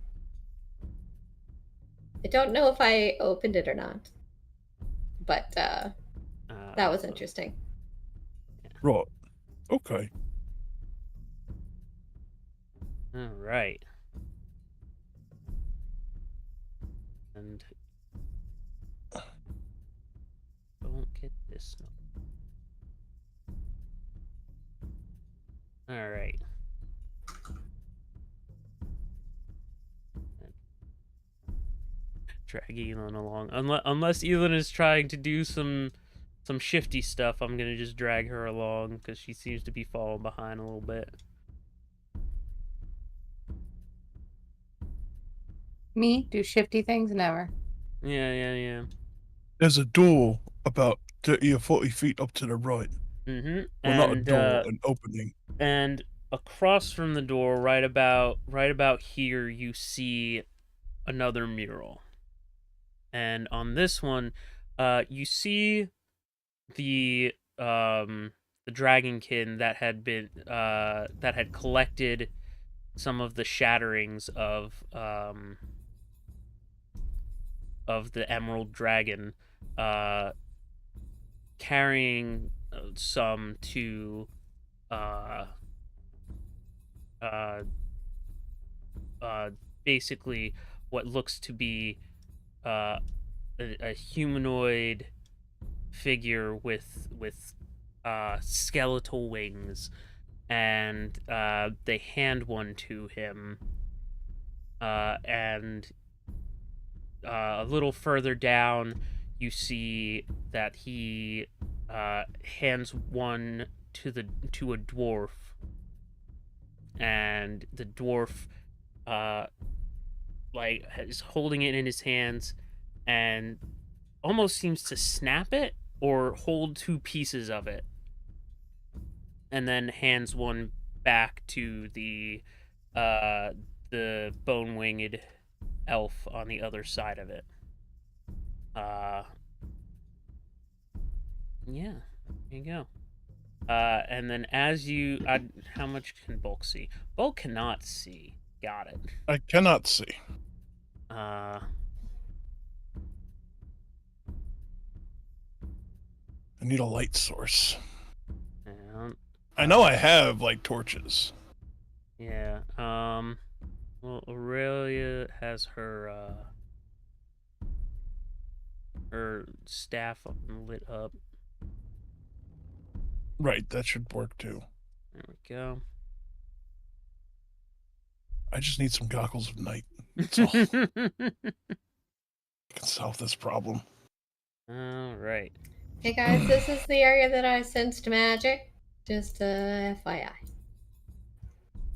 I don't know if I opened it or not, but that was interesting. Right. Okay. All right. And don't get this. All right. Dragging Elon along, unless Elon is trying to do some shifty stuff. I'm gonna just drag her along because she seems to be falling behind a little bit. Me do shifty things? Never. Yeah. There's a door about 30 or 40 feet up to the right. Mm-hmm. Well, not a door, an opening. And across from the door, right about here, you see another mural. And on this one, you see the dragonkin that had collected some of the shatterings of the emerald dragon, carrying some to basically what looks to be a humanoid figure with skeletal wings, and they hand one to him, and a little further down you see that he hands one to a dwarf, and the dwarf is holding it in his hands and almost seems to snap it or hold two pieces of it, and then hands one back to the bone-winged elf on the other side of it. Yeah, there you go. And then as you, how much can Bulk see? Bulk cannot see. Got it. I cannot see. I need a light source. And, I know I have, like, torches. yeah. Well, Aurelia has her staff lit up. Right, that should work too. There we go. I just need some goggles of night. That's all. I can solve this problem. All right. Hey guys, this is the area that I sensed magic. Just FYI.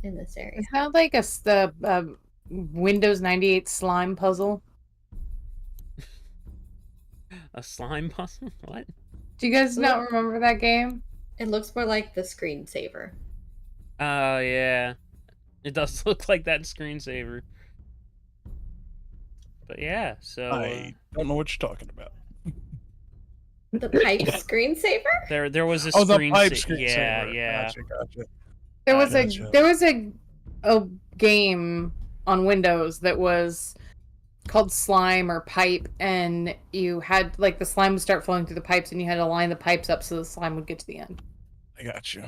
In this area. Is that like the Windows 98 slime puzzle? A slime puzzle? What? Do you guys not remember that game? It looks more like the screensaver. Oh, yeah. It does look like that screensaver. But yeah, so... I don't know what you're talking about. The pipe screensaver? There was a the pipe screensaver. screensaver. Yeah. Gotcha. There was a game on Windows that was called Slime or Pipe, and you had, like, the slime would start flowing through the pipes, and you had to line the pipes up so the slime would get to the end. I got you.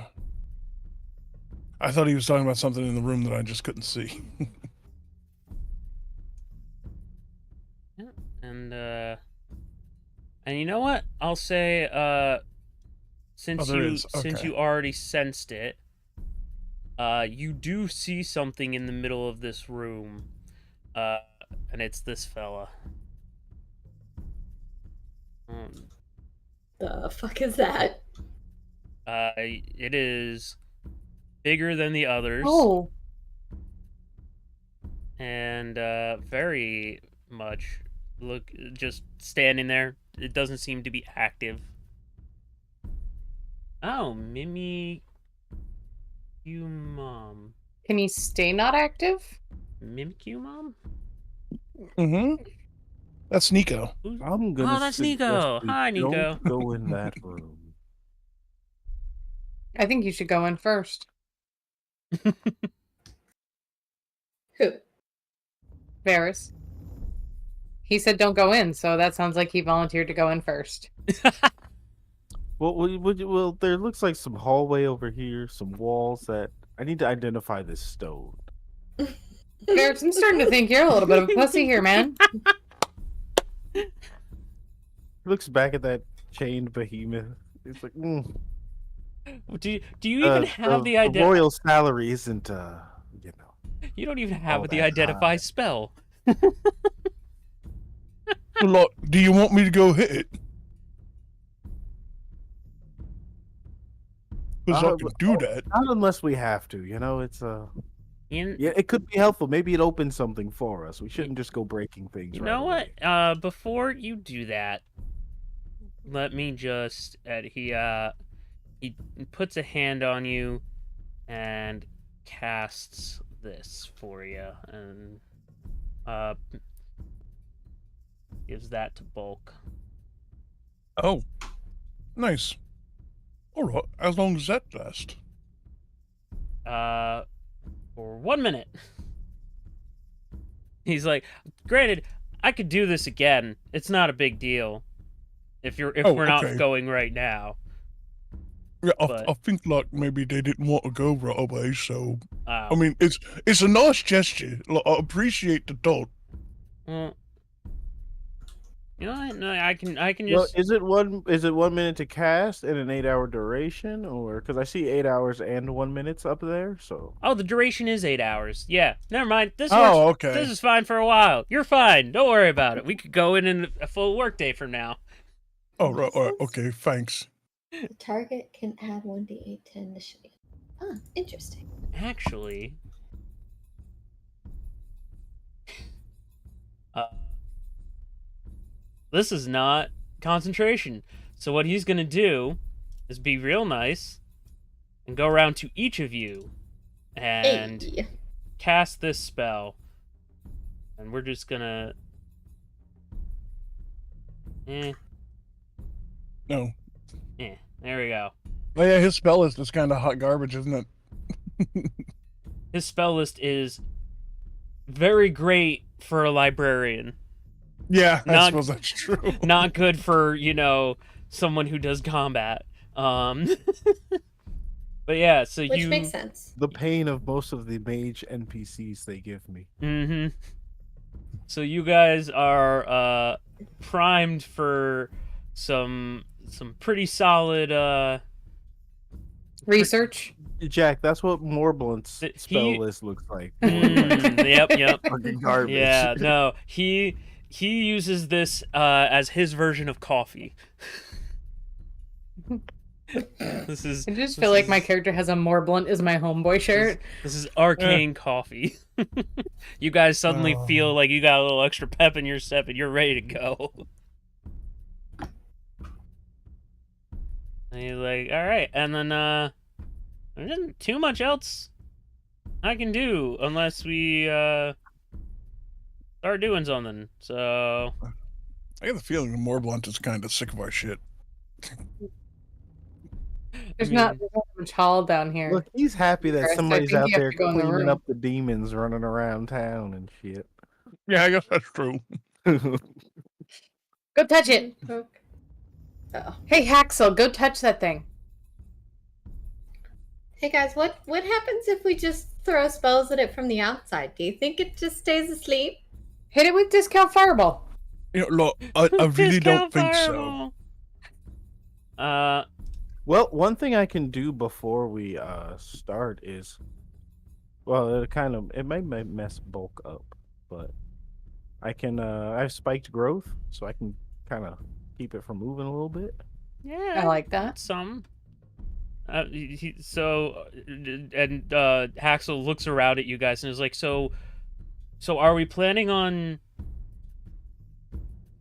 I thought he was talking about something in the room that I just couldn't see. Yeah, and you know what? I'll say, since you already sensed it, you do see something in the middle of this room, and it's this fella. The fuck is that? It is bigger than the others. Oh. And very much just standing there. It doesn't seem to be active. Oh, Mimi, you mom. Can he stay not active? Mimikyu mom? Mm-hmm. That's Nico. I'm gonna. Oh, that's Nico. Hi, Nico. Don't go in that room. I think you should go in first. Who? Varys. He said don't go in, so that sounds like he volunteered to go in first. Well, there looks like some hallway over here, some walls that I need to identify this stone. Varys, I'm starting to think you're a little bit of a pussy here, man. Looks back at that chained behemoth. It's like, Do you even have the the royal salary isn't, you know. You don't even have all the that identify high. spell. Look, do you want me to go hit it? Because I can do that. Not unless we have to, you know. It's You, Yeah, it could be helpful. Maybe it opens something for us. We shouldn't just go breaking things. you right know away. what? Before you do that, let me just. He puts a hand on you and casts this for you, and gives that to Bulk. Oh, nice. All right. How long does that last? For 1 minute. He's like, granted, I could do this again. It's not a big deal. If we're not okay. going right now. Yeah, But- I think like maybe they didn't want to go right away. So I Oh, mean, it's a nice gesture. Like, I appreciate the thought. well, you know what? No, I can Well, just. is it 1 minute to cast and an 8-hour duration, or because I see 8 hours and 1 minute's up there? So Oh, the duration is 8 hours. Yeah, never mind. This Oh, works. okay. This is fine for a while. You're fine. Don't worry about it. We could go in a full workday from now. Oh, right. Okay. Thanks. The target can add 1d8 to initiative. Ah, interesting. Actually, this is not concentration. So what he's gonna do is be real nice and go around to each of you and Hey. cast this spell. And we're just gonna. No. There we go. Oh yeah, his spell list is kind of hot garbage, isn't it? His spell list is very great for a librarian. Yeah, I Not- suppose that's true. Not good for, someone who does combat. But yeah, so Which you makes sense. the pain of most of the mage NPCs they give me. Mm-hmm. So you guys are primed for some pretty solid Research. Jack, that's what Morblunt's He- spell list looks like. yep. Fucking garbage. Yeah, no. He uses this as his version of coffee. This is I just feel like my character has a more blunt is my homeboy shirt. This is arcane coffee. You guys suddenly feel like you got a little extra pep in your step and you're ready to go. And he's like, all right, and then there isn't too much else I can do unless we start doing something. So I get the feeling the Morblunt is kind of sick of our shit. There's I not mean- much hall down here. Look, he's happy that Chris, I somebody's think out you have there to go in the cleaning room. up the demons running around town and shit. Yeah, I guess that's true. Go touch it. Oh. Hey, Haxel, go touch that thing. Hey guys, what happens if we just throw spells at it from the outside? Do you think it just stays asleep? Hit it with discount fireball. You know, look, I really don't Discount think so. fireball. Well, one thing I can do before we start is, well, it may mess Bulk up, but I can I have spiked growth, so I can kind of keep it from moving a little bit. Yeah, I like that. some. Haxel looks around at you guys and is like, so are we planning on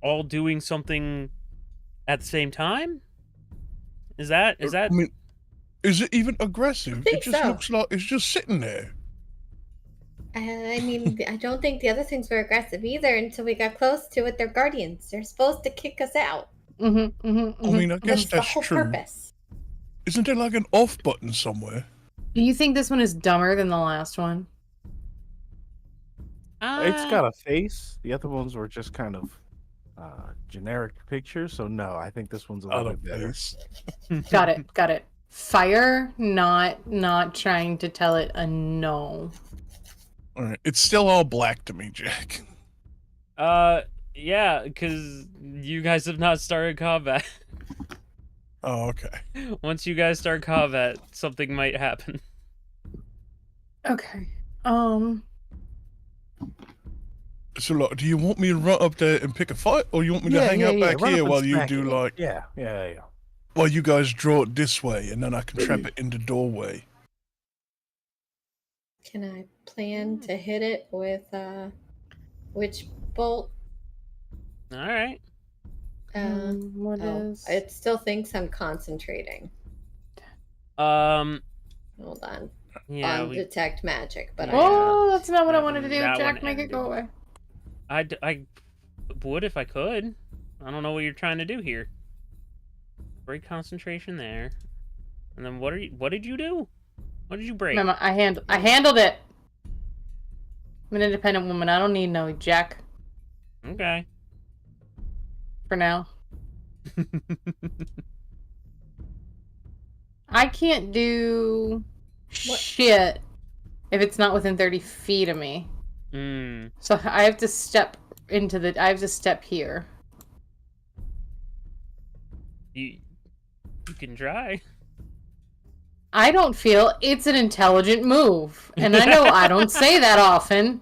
all doing something at the same time? Is that I mean, is it even aggressive? I think It just so. looks like it's just sitting there. I mean, I don't think the other things were aggressive either until we got close to it. They're guardians. They're supposed to kick us out. Mm-hmm, mm-hmm, I mean, I guess That's the that's whole true. purpose. Isn't there like an off button somewhere? Do you think this one is dumber than the last one? It's got a face. The other ones were just kind of generic pictures, so no, I think this one's a Out little of bit better. place. Got it, got it. Fire, not trying to tell it a no. All right, it's still all black to me, Jack. Yeah, because you guys have not started combat. Oh, okay. Once you guys start combat, something might happen. Okay. So, like, do you want me to run up there and pick a fight, or you want me to hang out back run here up and while you smack do it. like, Yeah. while you guys draw it this way, and then I can trap it in the doorway? Can I plan to hit it with witch bolt. All right. What is? It still thinks I'm concentrating. Um. Hold on. Yeah. On detect magic, but Oh, that's not what I that wanted to do. one Jack, make it go ended. away. I would if I could. I don't know what you're trying to do here. Break concentration there. And then what did you do? What did you break? No, I handled it. I'm an independent woman. I don't need no Jack Okay. for now. I can't do shit if it's not within 30 feet of me. So I have to step here. You can try. I don't feel it's an intelligent move. And I know I don't say that often.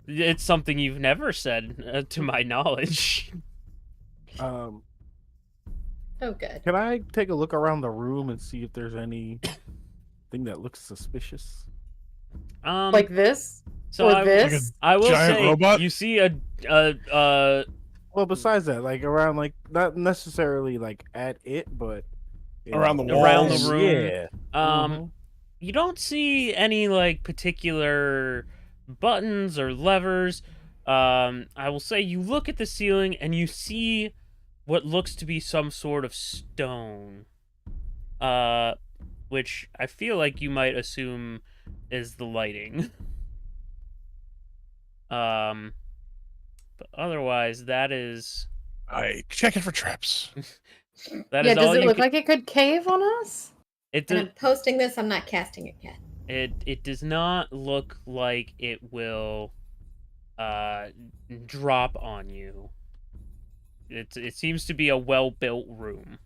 It's something you've never said, to my knowledge. Oh, good. Can I take a look around the room and see if there's anything that looks suspicious? Like this? So or this? I will giant say robot? you see a Well, besides that, like around, like not necessarily like at it, but Around the around the walls. room. Yeah. You don't see any like particular buttons or levers. I will say you look at the ceiling and you see what looks to be some sort of stone. Which I feel like you might assume is the lighting. But otherwise, that is. I check it for traps. That is does all it you look can... like it could cave on us? It And does. I'm posting this. I'm not casting it yet. It does not look like it will drop on you. It seems to be a well-built room.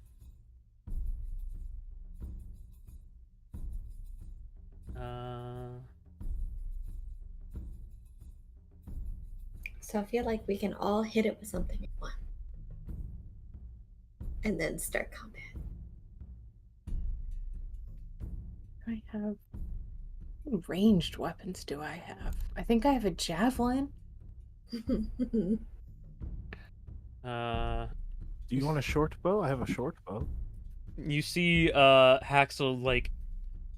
So I feel like we can all hit it with something at once. And then start combat. I have... What ranged weapons do I have? I think I have a javelin. Do you want a short bow? I have a short bow. You see Haxel like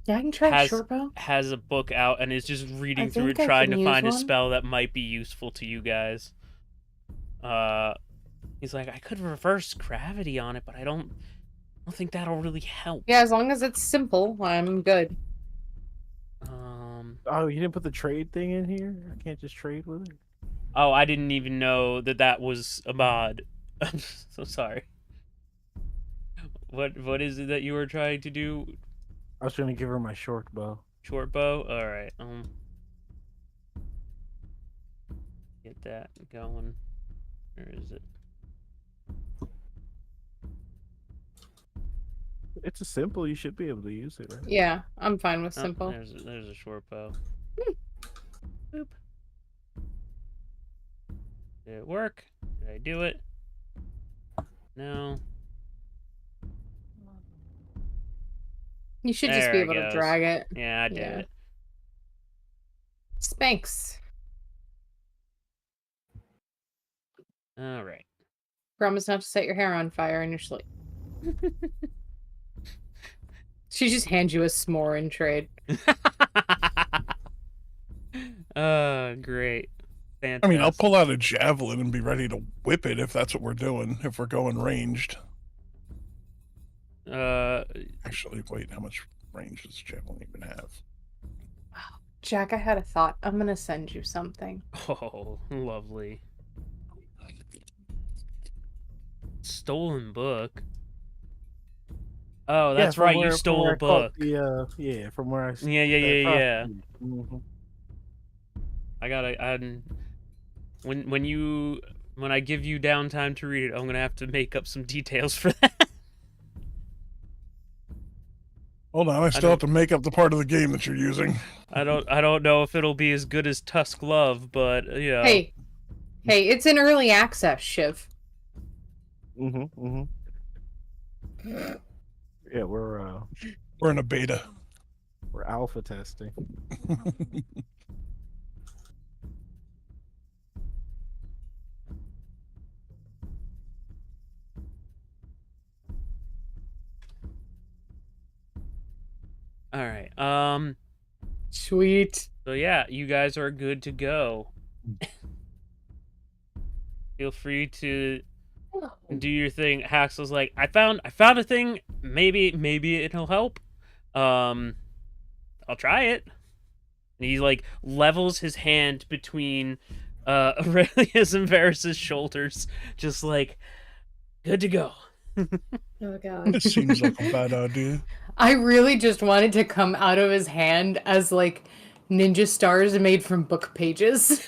Yeah, I can try a short bow. has a book out and is just reading I through it, think I trying can to find use a one. spell that might be useful to you guys. He's like, I could reverse gravity on it, but I don't think that'll really help. Yeah, as long as it's simple, I'm good. Oh, you didn't put the trade thing in here? I can't just trade with it? Oh, I didn't even know that was a mod. I'm so sorry. What is it that you were trying to do? I was trying to give her my short bow. Short bow? Alright, get that going. Where is it? It's a simple, you should be able to use it, right? Yeah, I'm fine with Oh, simple. there's a short bow. Boop. Did it work? Did I do it? No. You should just There be it able to goes. drag it. Yeah, I did Yeah. it. Spanx. Alright. Promise not to set your hair on fire in your sleep. She just hands you a s'more in trade. Great. Fantastic. I mean, I'll pull out a javelin and be ready to whip it if that's what we're doing, if we're going ranged. Actually, wait, how much range does javelin even have? Jack, I had a thought. I'm gonna send you something. Oh, lovely. Stolen book. Oh, that's right. You stole a book. Yeah, from where I. Yeah. Mm-hmm. I gotta. When I give you downtime to read it, I'm gonna have to make up some details for that. Hold on, I still have to make up the part of the game that you're using. I don't know if it'll be as good as Tusk Love, but you know. Hey, it's in early access, Shiv. Yeah, We're in a beta. we're alpha testing. All right. Sweet. So yeah, you guys are good to go. Feel free to do your thing. Haxel's like, I found a thing. Maybe it'll help. I'll try it. And he like levels his hand between Aurelius and Varys's shoulders, just like, good to go. Oh god. This seems like a bad idea. I really just wanted to come out of his hand as like ninja stars made from book pages.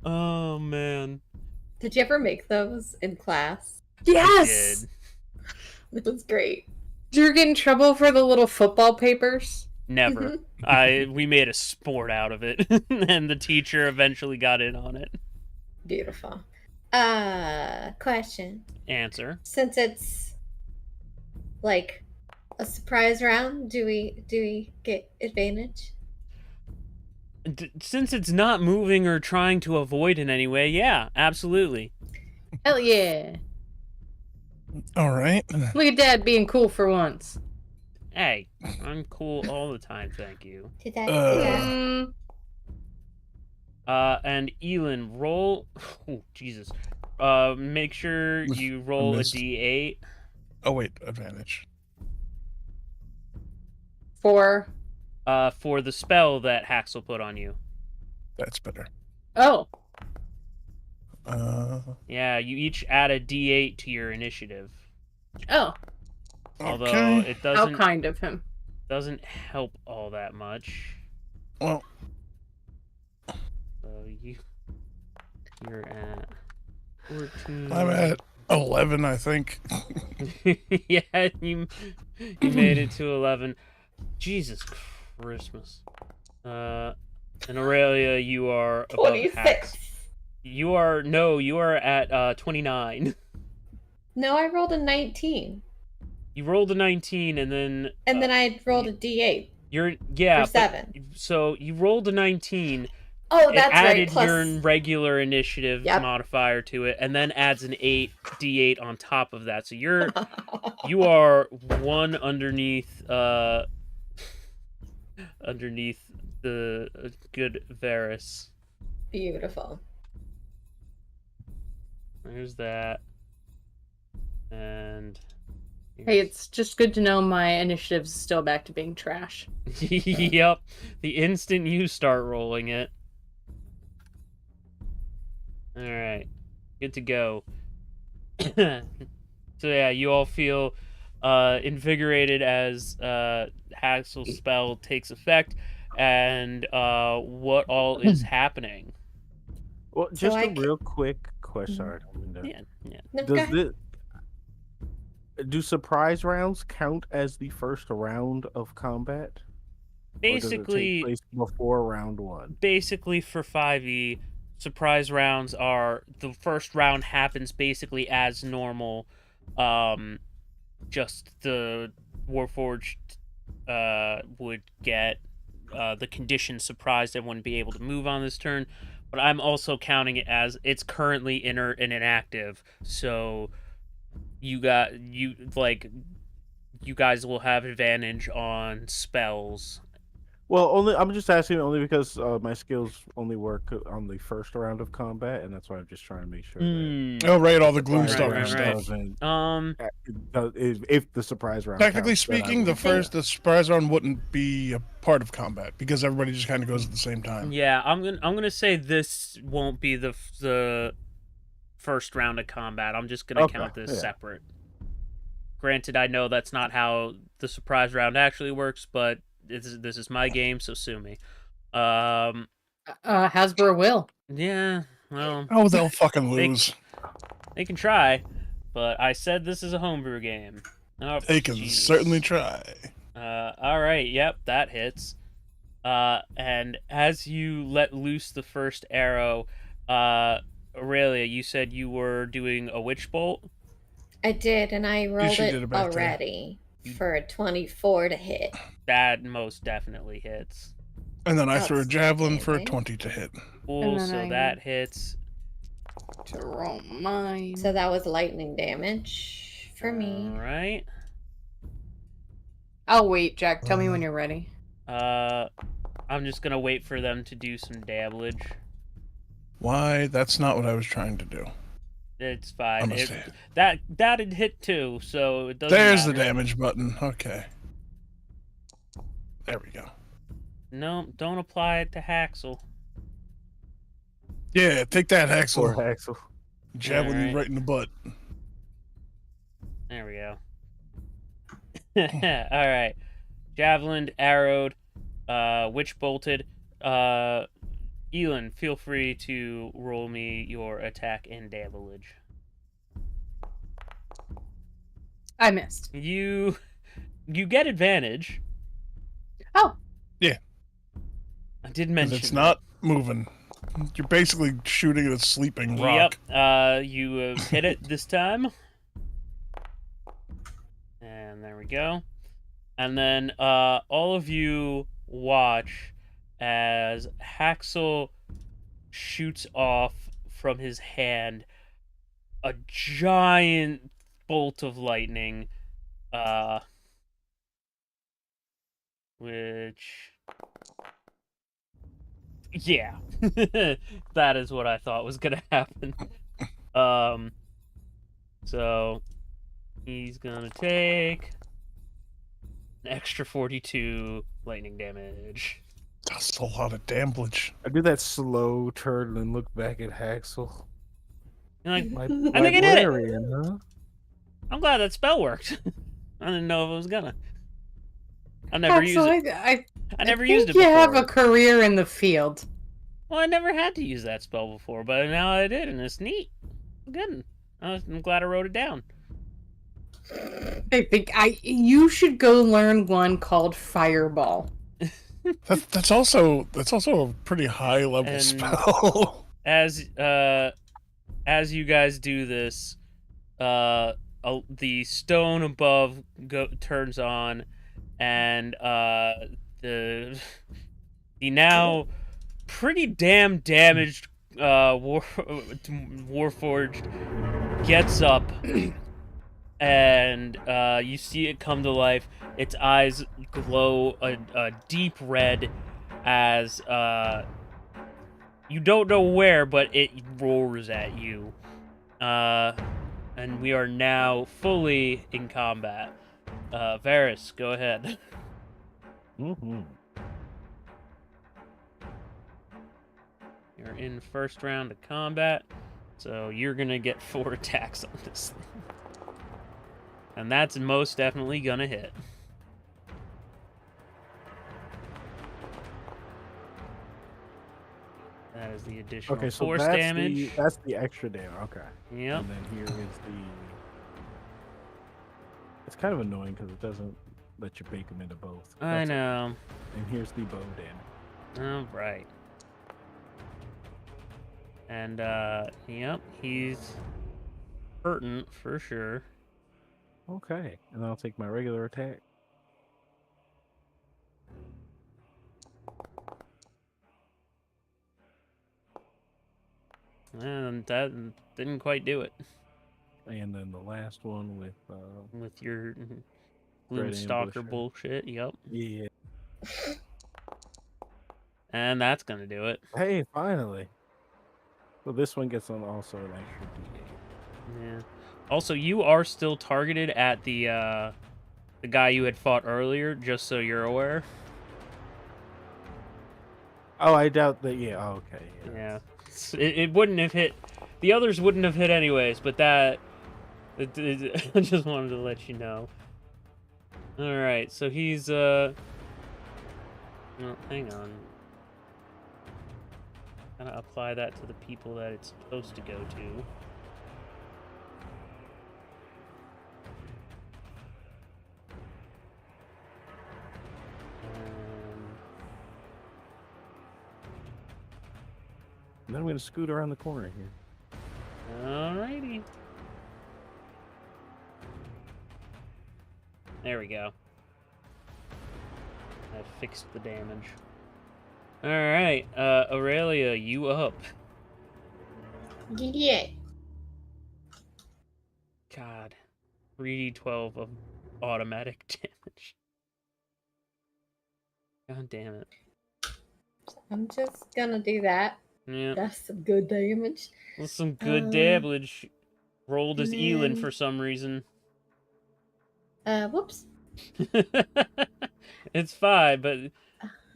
Oh man. Did you ever make those in class? Yes. Did. That was great. Did you get in trouble for the little football papers? Never. We made a sport out of it, and the teacher eventually got in on it. Beautiful. Question. Answer. Since it's like a surprise round, do we get advantage? Since it's not moving or trying to avoid in any way, yeah, absolutely. Hell yeah. All right. Look at Dad being cool for once. Hey, I'm cool all the time, thank you. Did that? Mm, And Elin, roll. Oh, Jesus. Make sure you roll a missed. d8. Oh wait, advantage. 4. For the spell that Haxel put on you. That's better. Oh. Yeah, you each add a d8 to your initiative. Oh. Although Okay. it How doesn't kind of him. doesn't help all that much. Well, So you're at 14. I'm at 11, I think. Yeah, you made it to 11. Jesus Christmas. And Aurelia, you are above 26. Hax. You are at 29. No, I rolled a 19, You rolled a 19 and then and then I rolled a d8 yeah, for 7. so you rolled a 19. Oh, It that's added right. Plus, your regular initiative Yep. modifier to it, and then adds an 8d8 on top of that. So you are one underneath the good Varys. beautiful. There's that. And Hey, it's just good to know my initiative's still back to being trash. yep. The instant you start rolling it. Alright. Good to go. So yeah, you all feel invigorated as Haxel's spell takes effect, and what all is happening. Well, So just I a c- real quick question. Sorry, I don't mean to- Yeah. No, go Does ahead. do surprise rounds count as the first round of combat? Or does it Basically, take place before round 1? basically for 5e, surprise rounds are the first round happens basically as normal. Just the Warforged would get the condition surprised and wouldn't be able to move on this turn. But I'm also counting it as it's currently inert and inactive, so you guys will have advantage on spells. Well, I'm just asking only because my skills only work on the first round of combat, and that's why I'm just trying to make sure that Oh right, all the gloom surprise stalkers right. round stuff. doesn't- if the surprise round Technically counts, then I speaking, would- the surprise round wouldn't be a part of combat because everybody just kind of goes at the same time. Yeah, I'm gonna say this won't be the first round of combat. I'm just gonna Okay, count this yeah. separate. Granted, I know that's not how the surprise round actually works, but this is my game, so sue me. Hasbro will. Yeah, well, Oh, they'll fucking They- lose. they can try, but I said this is a homebrew game. Oh, They can Jesus. certainly try. All right, yep, that hits. And as you let loose the first arrow, Aurelia, you said you were doing a witch bolt. I did, and I rolled she did it it back there. already for a 24 to hit. That most definitely hits. And then I threw a javelin for a Outstanding. 20 to hit. Cool, And then so I- that hits. To roll mine. So that was lightning damage for me. All right. I'll wait, Jack. Tell me when you're ready. I'm just gonna wait for them to do some damage. Why? That's not what I was trying to do. It's I fine. must say. That'd hit too, so it doesn't There's matter. the damage button. Okay. There we go. No, don't apply it to Haxel. Yeah, take that, Poor Haxel. Axel. Javelin you Alright. right in the butt. There we go. Alright. Javelin, arrowed, witch bolted. Elin, feel free to roll me your attack and damage. I missed. You get advantage. Oh. Yeah. I did 'Cause mention it's not moving. You're basically shooting at a sleeping rock. Yep. You hit it this time. And there we go. And then all of you watch as Haxel shoots off from his hand a giant bolt of lightning, which, yeah, that is what I thought was gonna happen. So he's gonna take an extra 42 lightning damage. That's a lot of damage. I do that slow turn and look back at Haxel. You're like, My I think I did it. librarian, huh? I'm glad that spell worked. I didn't know if it was gonna. I never used it. I never used it You before. have a career in the field. Well, I never had to use that spell before, but now I did, and it's neat. Good. I'm glad I wrote it down. I think you should go learn one called Fireball. That's also a pretty high level And- spell. As you guys do this, the stone above turns on, and the now pretty damn damaged Warforged gets up, and you see it come to life. Its eyes glow a deep red as you don't know where, but it roars at you. And we are now fully in combat. Varys, go ahead. Mm-hmm. You're in first round of combat, so you're gonna get 4 attacks on this thing. And that's most definitely gonna hit. That is the additional Okay, so force that's damage. that's the extra damage. Okay. Yep. And then here is the. It's kind of annoying because it doesn't let you bake them into both. I That's- know. And here's the bow damage. All right. And yep, he's hurting for sure. Okay, and I'll take my regular attack. And that didn't quite do it And then the last one with with your Red Gloomstalker ambusher. bullshit. Yep. yeah. And that's gonna do it. Hey, finally. So this one gets on also an extra D8. Yeah. Also, you are still targeted at the guy you had fought earlier, just so you're aware. Oh, I doubt that. Yeah. Oh, okay. Yeah. It wouldn't have hit. The others wouldn't have hit anyways, but that. I just wanted to let you know. Alright, so he's, well, hang on. Gotta apply that to the people that it's supposed to go to. And then I'm gonna scoot around the corner here. Alrighty. There we go. I fixed the damage. Alright, Aurelia, you up. Yeah. God. 3d12 of automatic damage. God damn it. I'm just gonna do that. Yeah. That's some good damage. That's some good Um, damage. Rolled as and Elin then- for some reason. Whoops. It's fine, but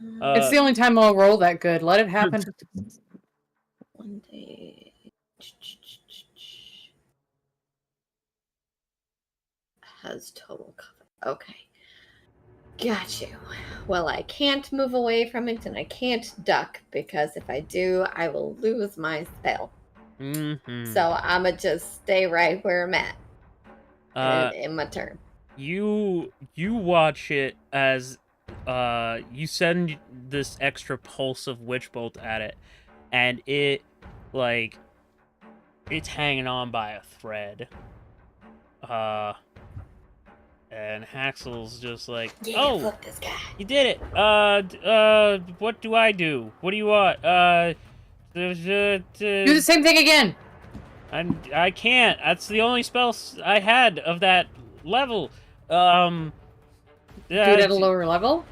It's the only time I'll roll that good. Let it happen. 1 day. Has total cover. Okay. Got you. Well, I can't move away from it and I can't duck because if I do, I will lose my spell. mhm. So I'ma just stay right where I'm at in my turn. You watch it as you send this extra pulse of witch bolt at it, and it like it's hanging on by a thread. And Haxel's just like, Yeah, oh, fuck this guy. you did it. What do I do? What do you want? Do the same thing again. I can't. That's the only spell I had of that level. Do it at a lower level.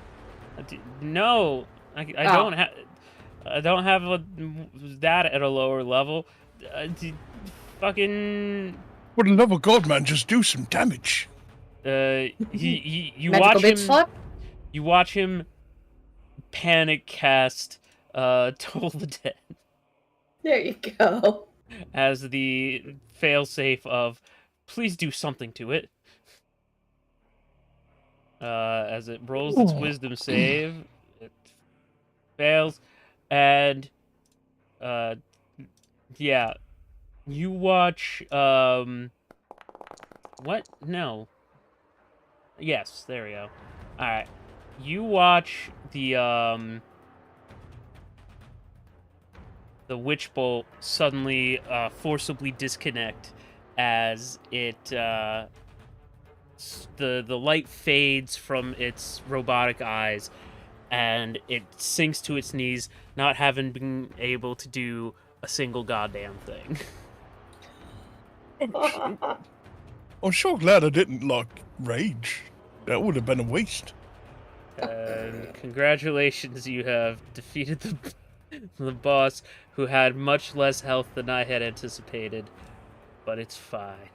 No, I Oh. don't have. I don't have that at a lower level. Fucking. For the love of God, man, just do some damage. You Magical watch bitch him. slap. You watch him panic cast Toll the Dead There you go. as the failsafe of please do something to it. As it rolls its wisdom save, it fails, and yeah, you watch what? No. Yes, there we go. All right, you watch the witch bolt suddenly forcibly disconnect as it the light fades from its robotic eyes and it sinks to its knees, not having been able to do a single goddamn thing. I'm sure glad I didn't, rage. That would have been a waste. And congratulations, you have defeated the boss, who had much less health than I had anticipated. But it's fine.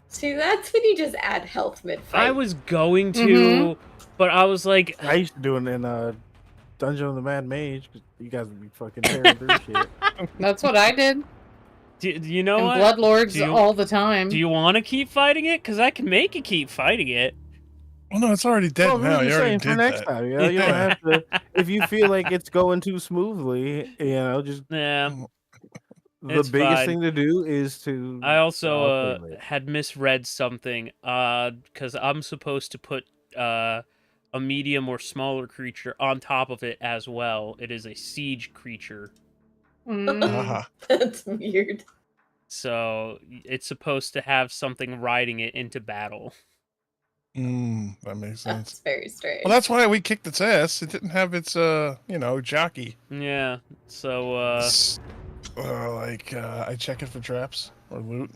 See, that's when you just add health mid-fight. I was going to, but I was like... I used to do it in Dungeon of the Mad Mage, 'cause you guys would be fucking tearing through shit. That's what I did. Do you know And what? Bloodlords all the time. Do you want to keep fighting it? Because I can make you keep fighting it. Well, no, it's already dead Well, now. I'm You just already saying for did next that. time. You know, you don't have to. If you feel like it's going too smoothly, just Yeah. the It's biggest fine. thing to do is to. I also I'll play it. had misread something because I'm supposed to put a medium or smaller creature on top of it as well. It is a siege creature, Haha. That's weird. so it's supposed to have something riding it into battle. That makes sense. That's very strange. Well, that's why we kicked its ass. It didn't have its, jockey. Yeah, so I check it for traps or loot.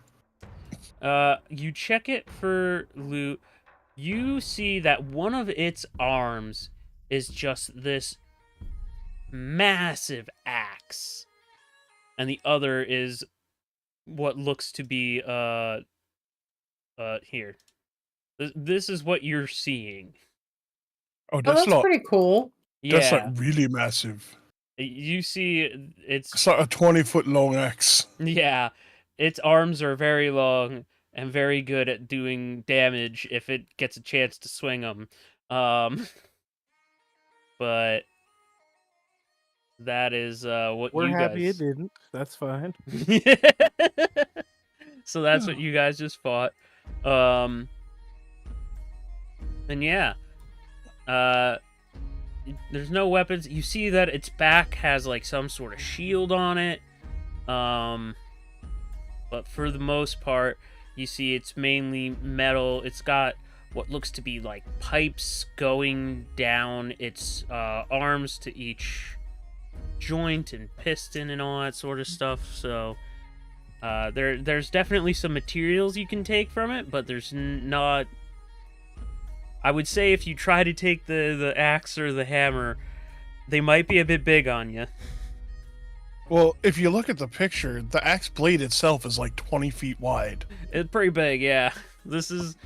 you check it for loot. You see that one of its arms is just this massive axe, and the other is what looks to be here. This is what you're seeing. Oh, Oh, that's that's pretty cool. that's Yeah, like really massive. you see it's It's like a 20-foot long axe. yeah, its arms are very long and very good at doing damage if it gets a chance to swing them. But that is what We're you happy guys. it didn't. That's fine. So that's what you guys just fought. And yeah, there's no weapons. You see that its back has like some sort of shield on it. But for the most part, you see it's mainly metal. It's got what looks to be like pipes going down its arms to each joint and piston and all that sort of stuff. So there's definitely some materials you can take from it, but there's not I would say if you try to take the axe or the hammer, they might be a bit big on you. Well, if you look at the picture, the axe blade itself is like 20 feet wide. It's pretty big, yeah. This is...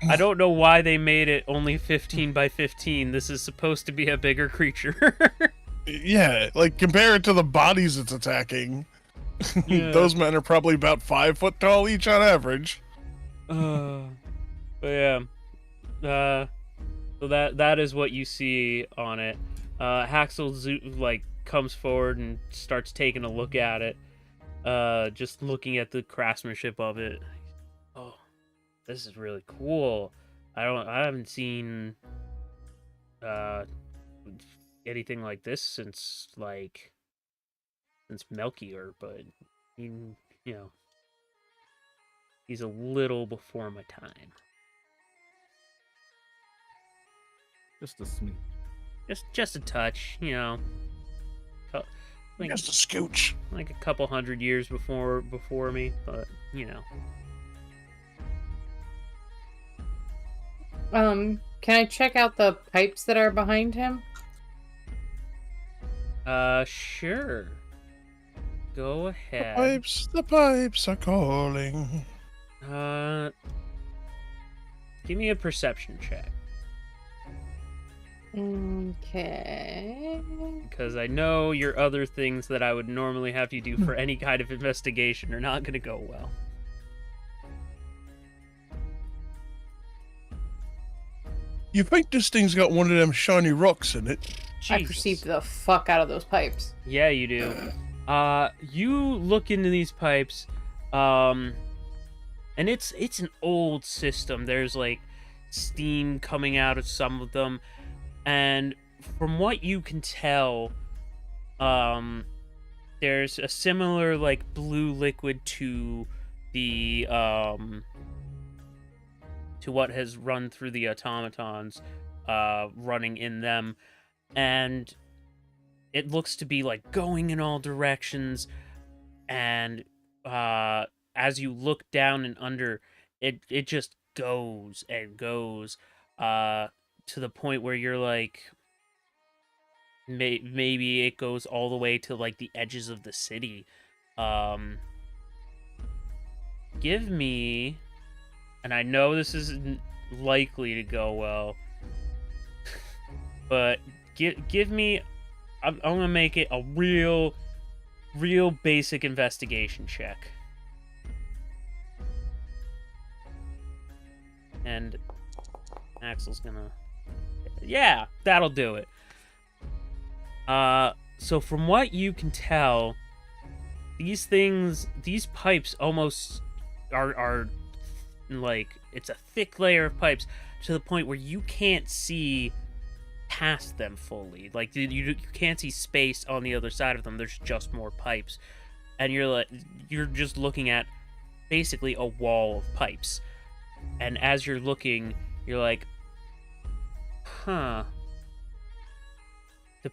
I don't know why they made it only 15 by 15. This is supposed to be a bigger creature. Yeah, like compare it to the bodies it's attacking. Yeah. Those men are probably about 5 foot tall each on average. But yeah. So that is what you see on it. Haxel like comes forward and starts taking a look at it. Just looking at the craftsmanship of it. Oh, this is really cool. I haven't seen anything like this since Melchior, but you know, he's a little before my time. Just a smidge. Just a touch, you know. Like, Just a scooch. like a couple hundred years before me, but you know. Can I check out the pipes that are behind him? Sure. Go ahead. The pipes are calling. Give me a perception check. Okay. Because I know your other things that I would normally have you do for any kind of investigation are not going to go well. You think this thing's got one of them shiny rocks in it? I Jesus. perceived the fuck out of those pipes. Yeah, you do. You look into these pipes, and it's an old system. There's like steam coming out of some of them, and from what you can tell, there's a similar like blue liquid to the to what has run through the automatons, running in them, and it looks to be like going in all directions, and as you look down and under, it just goes and goes, to the point where you're like, maybe it goes all the way to like the edges of the city. Give me, and I know this isn't likely to go well, but give me, I'm gonna make it a real basic investigation check. And Axel's gonna... Yeah, that'll do it. So from what you can tell, these pipes almost are like, it's a thick layer of pipes to the point where you can't see past them fully. Like, you can't see space on the other side of them. There's just more pipes. And you're just looking at basically a wall of pipes. And as you're looking, you're like, huh. If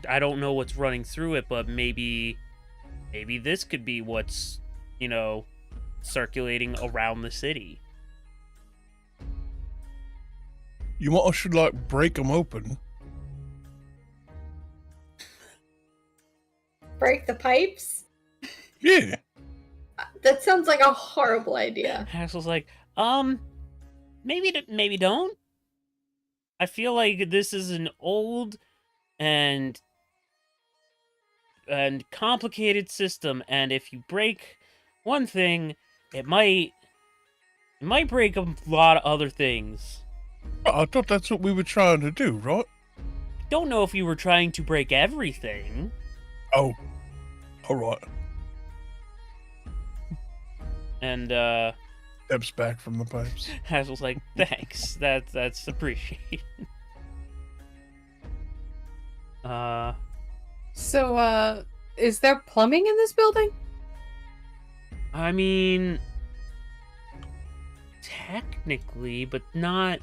I don't know what's running through it, but maybe this could be what's, circulating around the city. You want us to break them open? Break the pipes? Yeah. That sounds like a horrible idea. Haxel's like, maybe don't. I feel like this is an old and complicated system, and if you break one thing, it might break a lot of other things. I thought that's what we were trying to do, right? Don't know if you were trying to break everything. Oh, all right. And Steps back from the pipes. Hazel's like, thanks. That's appreciated. So, is there plumbing in this building? I mean, technically, but not.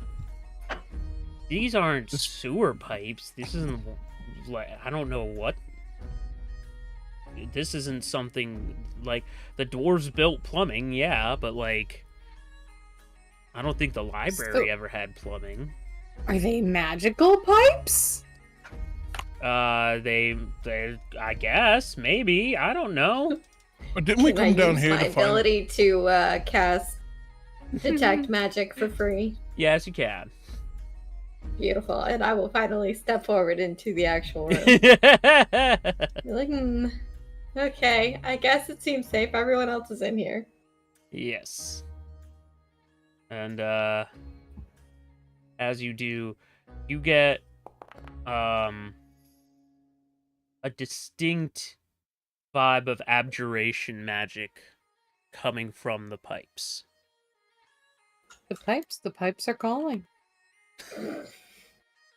These aren't sewer pipes. This isn't like, I don't know what. This isn't something like the dwarves built plumbing, yeah, but like I don't think the library ever had plumbing. Are they magical pipes? They, I guess, maybe. I don't know. But didn't we Can I come down use here my to find? ability to cast detect magic for free? Yes, you can. Beautiful. And I will finally step forward into the actual room. Be like, okay, I guess it seems safe. Everyone else is in here. Yes. And as you do, you get a distinct vibe of abjuration magic coming from the pipes. The pipes are calling.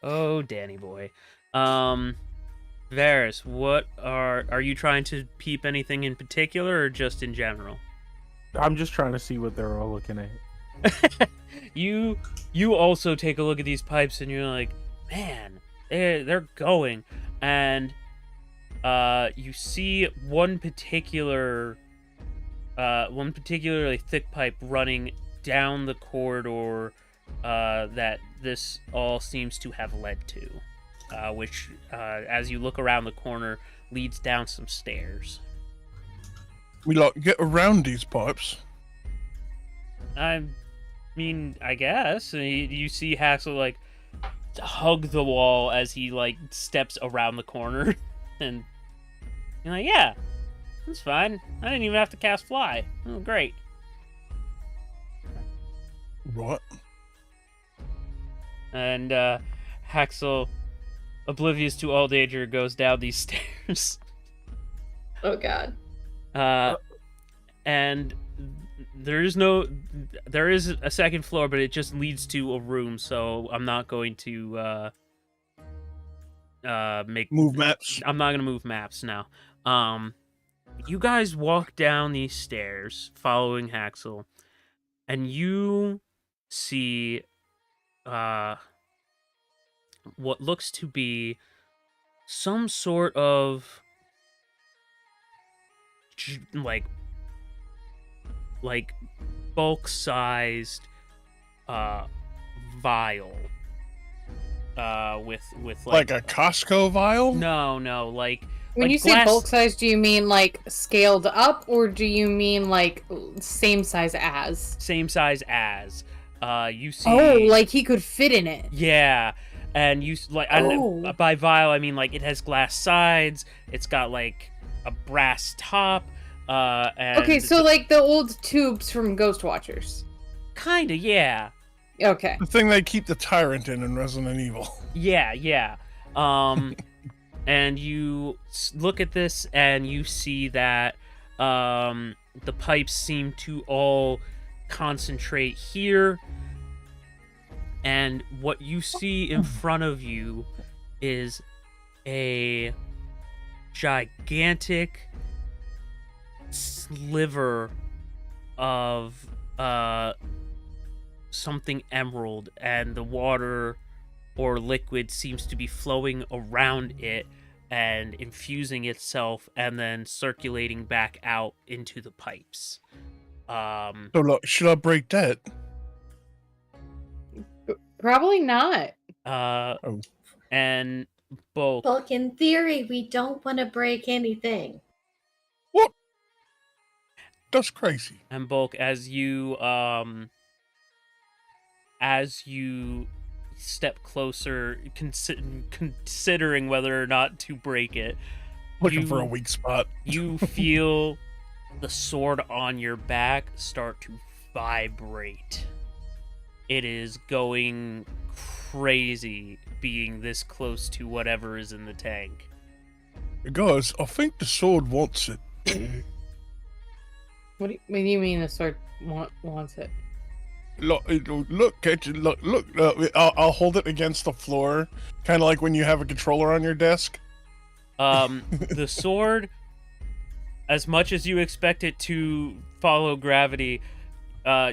Oh, Danny boy. Varys, what are you trying to peep anything in particular or just in general? I'm just trying to see what they're all looking at. You also take a look at these pipes and you're like, man, they're going. And you see one particularly thick pipe running down the corridor that this all seems to have led to, which, as you look around the corner, leads down some stairs. We get around these pipes. I mean, I guess. You see Haxel, like, hug the wall as he, like, steps around the corner. And you're like, yeah, that's fine. I didn't even have to cast Fly. Oh, great. What? And Haxel, oblivious to all danger, goes down these stairs. Oh god. And there is a second floor, but it just leads to a room, so I'm not going to Move maps. I'm not gonna move maps now. You guys walk down these stairs following Haxel, and you see what looks to be some sort of like bulk-sized vial with Like a Costco vial? no, When like you say glass... bulk size, do you mean like scaled up, or do you mean like same size as? Same size as. You see. Oh, like he could fit in it. Yeah, and you like. Oh. By vial, I mean like it has glass sides. It's got like a brass top. And Okay, so like the old tubes from Ghost Watchers. kinda, yeah. Okay. The thing they keep the tyrant in Resident Evil. Yeah. And you look at this and you see that the pipes seem to all concentrate here. And what you see in front of you is a gigantic sliver of something emerald, and the water or liquid seems to be flowing around it and infusing itself and then circulating back out into the pipes. So look, should I break that? Probably not. And Bulk, Bulk, in theory, we don't want to break anything. What? That's crazy. and Bulk, as you step closer, considering whether or not to break it, Looking for a weak spot. you feel the sword on your back start to vibrate. It is going crazy being this close to whatever is in the tank. Guys, I think the sword wants it. What do you mean the sword wants it? Look, catch it. Look. I'll hold it against the floor, kind of like when you have a controller on your desk. The sword, as much as you expect it to follow gravity,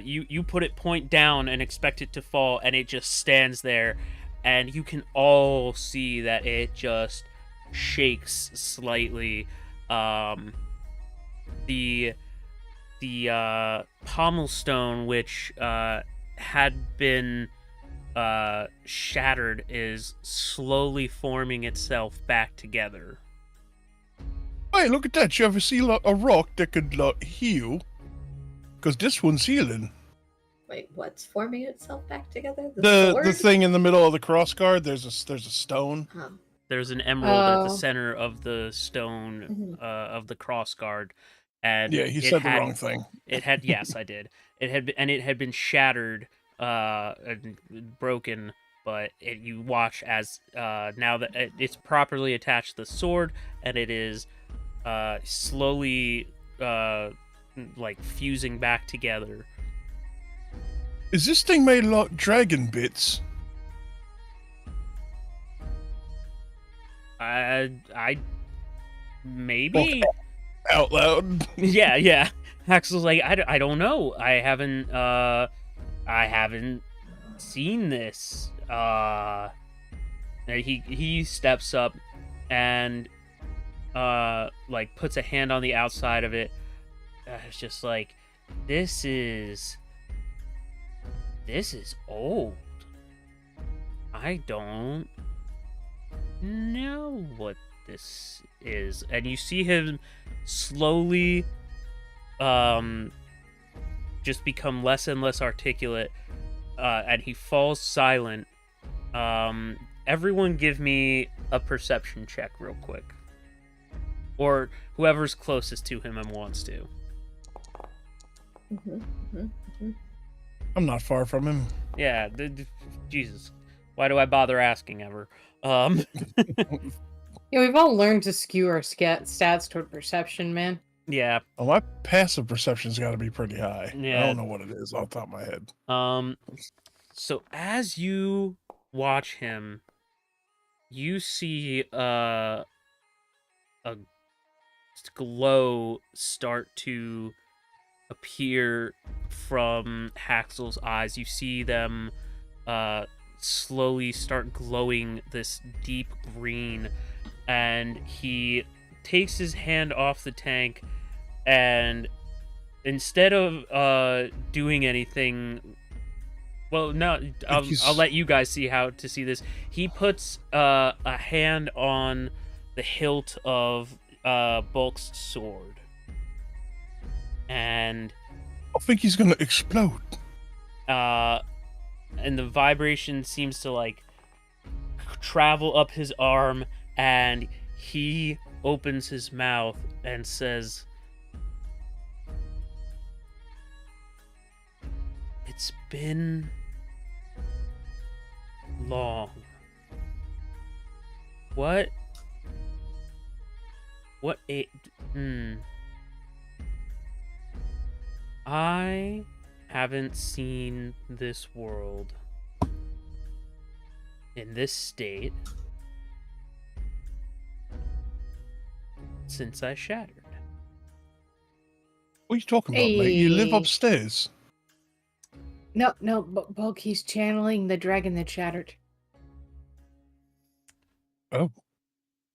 you put it point down and expect it to fall, and it just stands there, and you can all see that it just shakes slightly. The pommel stone, which had been shattered is slowly forming itself back together. Hey, look at that. You ever see like, a rock that could heal? Because this one's healing. Wait, what's forming itself back together? The sword? thing in the middle of the cross guard, there's a stone. Oh. There's an emerald at the Oh. center of the stone of the cross guard, and Yeah, he said the wrong thing. It had yes, I did. It had been shattered, and broken. But you watch as now that it's properly attached to the sword, and it is slowly like fusing back together. Is this thing made like dragon bits? I maybe Out loud. yeah. Axel's like I don't know. I haven't seen this. And he steps up and like puts a hand on the outside of it. It's just like this is old. I don't know what this is. And you see him slowly just become less and less articulate, and he falls silent. Everyone give me a perception check real quick, or whoever's closest to him and wants to. I'm not far from him. Yeah, Jesus, why do I bother asking ever? Yeah, we've all learned to skew our stats toward perception, man. Yeah. Oh, my passive perception's got to be pretty high. Yeah. I don't know what it is off the top of my head. So as you watch him, you see a glow start to appear from Haxel's eyes. You see them slowly start glowing this deep green, and he takes his hand off the tank, and instead of doing anything, well, no, I'll let you guys see how to see this. He puts a hand on the hilt of Bulk's sword, and I think he's gonna explode. and the vibration seems to like travel up his arm, and he opens his mouth and says, "It's been long. What I haven't seen this world in this state since I shattered." What are you talking about, mate? You live Hey. upstairs. No, Bulk, he's channeling the dragon that shattered. Oh,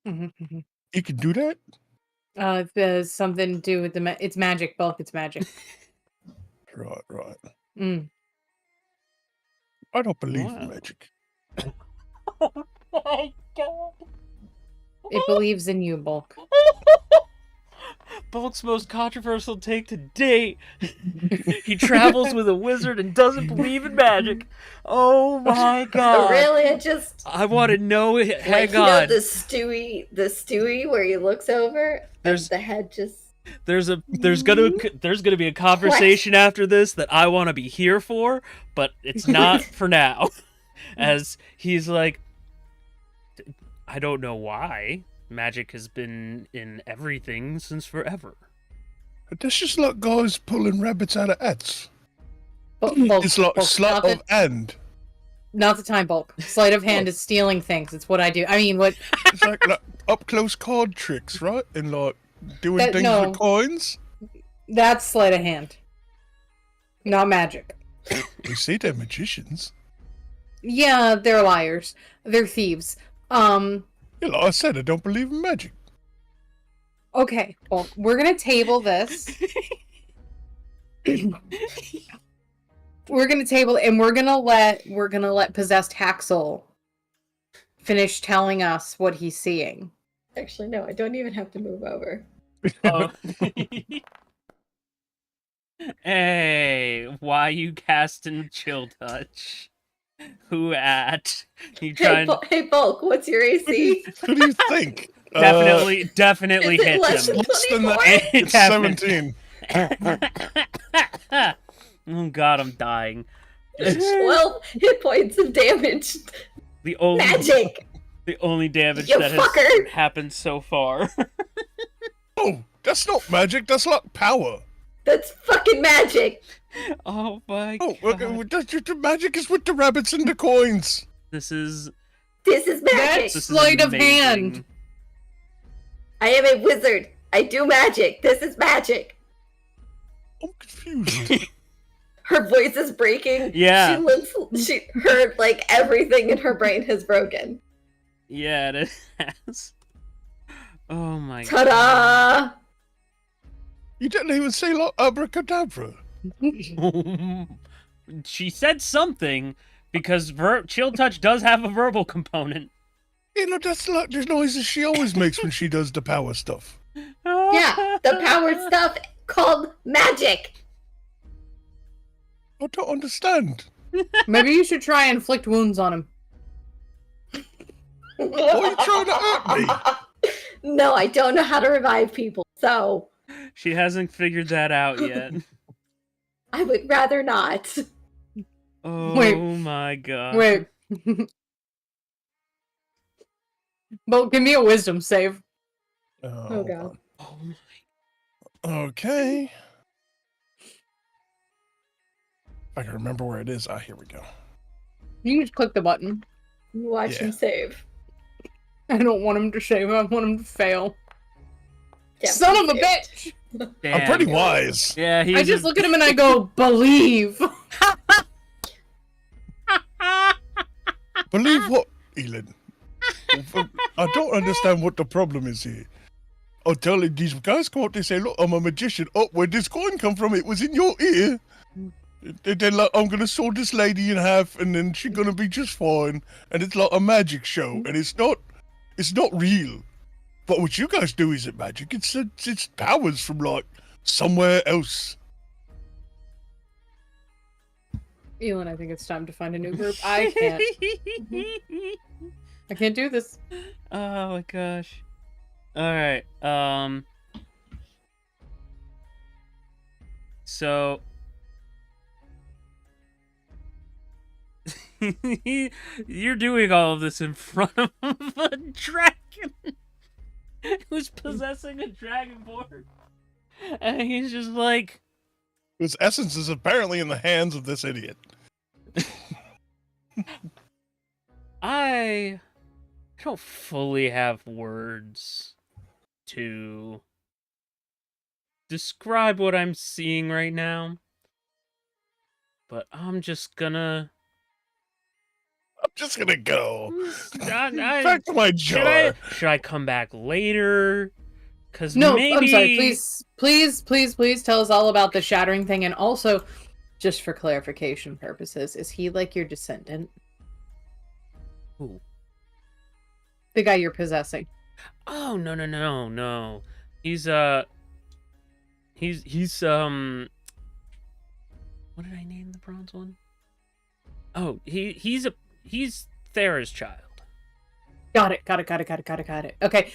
Mm-hmm. you can do that? There's something to do with it's magic, Bulk. It's magic. Right. Mm. I don't believe Wow. in magic. Oh my god. It believes in you, Bulk. Bulk's most controversial take to date. He travels with a wizard and doesn't believe in magic. Oh my god. Really? It just I want to know. like Hang you know on. the Stewie where he looks over There's- and the head just There's gonna be a conversation after this that I want to be here for, but it's not for now. As he's like, I don't know why magic has been in everything since forever. That's just like guys pulling rabbits out of hats. Bulk, It's like Bulk, sleight of hand. not the time, Bulk. Sleight of hand is stealing things. It's what I do. I mean, what? It's like up close card tricks, right? And like doing things no. with coins. That's sleight of hand, not magic. We see they're magicians. Yeah, they're liars. They're thieves. Yeah, like I said, I don't believe in magic. Okay, well, we're gonna table this. we're gonna table it, and we're gonna let possessed Haxel finish telling us what he's seeing. Actually, no, I don't even have to move over. Oh. Hey, why you casting chill touch? Who at? You trying? Hey, Bulk, what's your AC? What do you think? Definitely Is it hits less him. than Less than that. 24? It's Definitely. 17. Oh god, I'm dying. 12 hit points of damage. The only Magic! the only damage You that fucker! has happened so far. Oh, that's not magic. That's like power. That's fucking magic! Oh my Oh, god. the magic is with the rabbits and the coins. This is This is magic! That's- this Sleight is of amazing. hand. I am a wizard. I do magic. This is magic. I'm confused. Her voice is breaking. Yeah. She heard like everything in her brain has broken. Yeah, it has. Oh my god. Ta-da! You didn't even say like abracadabra. She said something because chill touch does have a verbal component. You know, that's like the noises she always makes when she does the power stuff. Yeah, the power stuff called magic. I don't understand. Maybe you should try and inflict wounds on him. Why are you trying to hurt me? No, I don't know how to revive people, so She hasn't figured that out yet. I would rather not. Oh Wait. my god. Wait. Well, give me a wisdom save. Oh god. Oh my. Okay. I can remember where it is. Ah, here we go. You can just click the button. Watch Yeah. him save. I don't want him to save. I want him to fail. Yeah, Son of a he bitch! Damn. I'm pretty wise. Yeah, he's I just look at him and I go, believe. Believe what, Elin? I don't understand what the problem is here. I'll tell you, these guys come out, they say, look, I'm a magician. Oh, where'd this coin come from? It was in your ear. And then, like, I'm going to saw this lady in half, and then she's going to be just fine. And it's like a magic show, and it's not real. But what you guys do isn't magic. It's powers from, like, somewhere else. Elin, I think it's time to find a new group. I can't do this. Oh my gosh. Alright, so you're doing all of this in front of a dragon who's possessing a dragonborn. And he's just like, Whose essence is apparently in the hands of this idiot. I don't fully have words to describe what I'm seeing right now, but I'm just gonna go. I- Back to my jar. should I come back later? Cause No, maybe... I'm sorry. Please tell us all about the shattering thing. And also, just for clarification purposes, is he like your descendant? Who? The guy you're possessing. Oh no. He's what did I name the bronze one? Oh, he's Thera's child. Got it. Okay.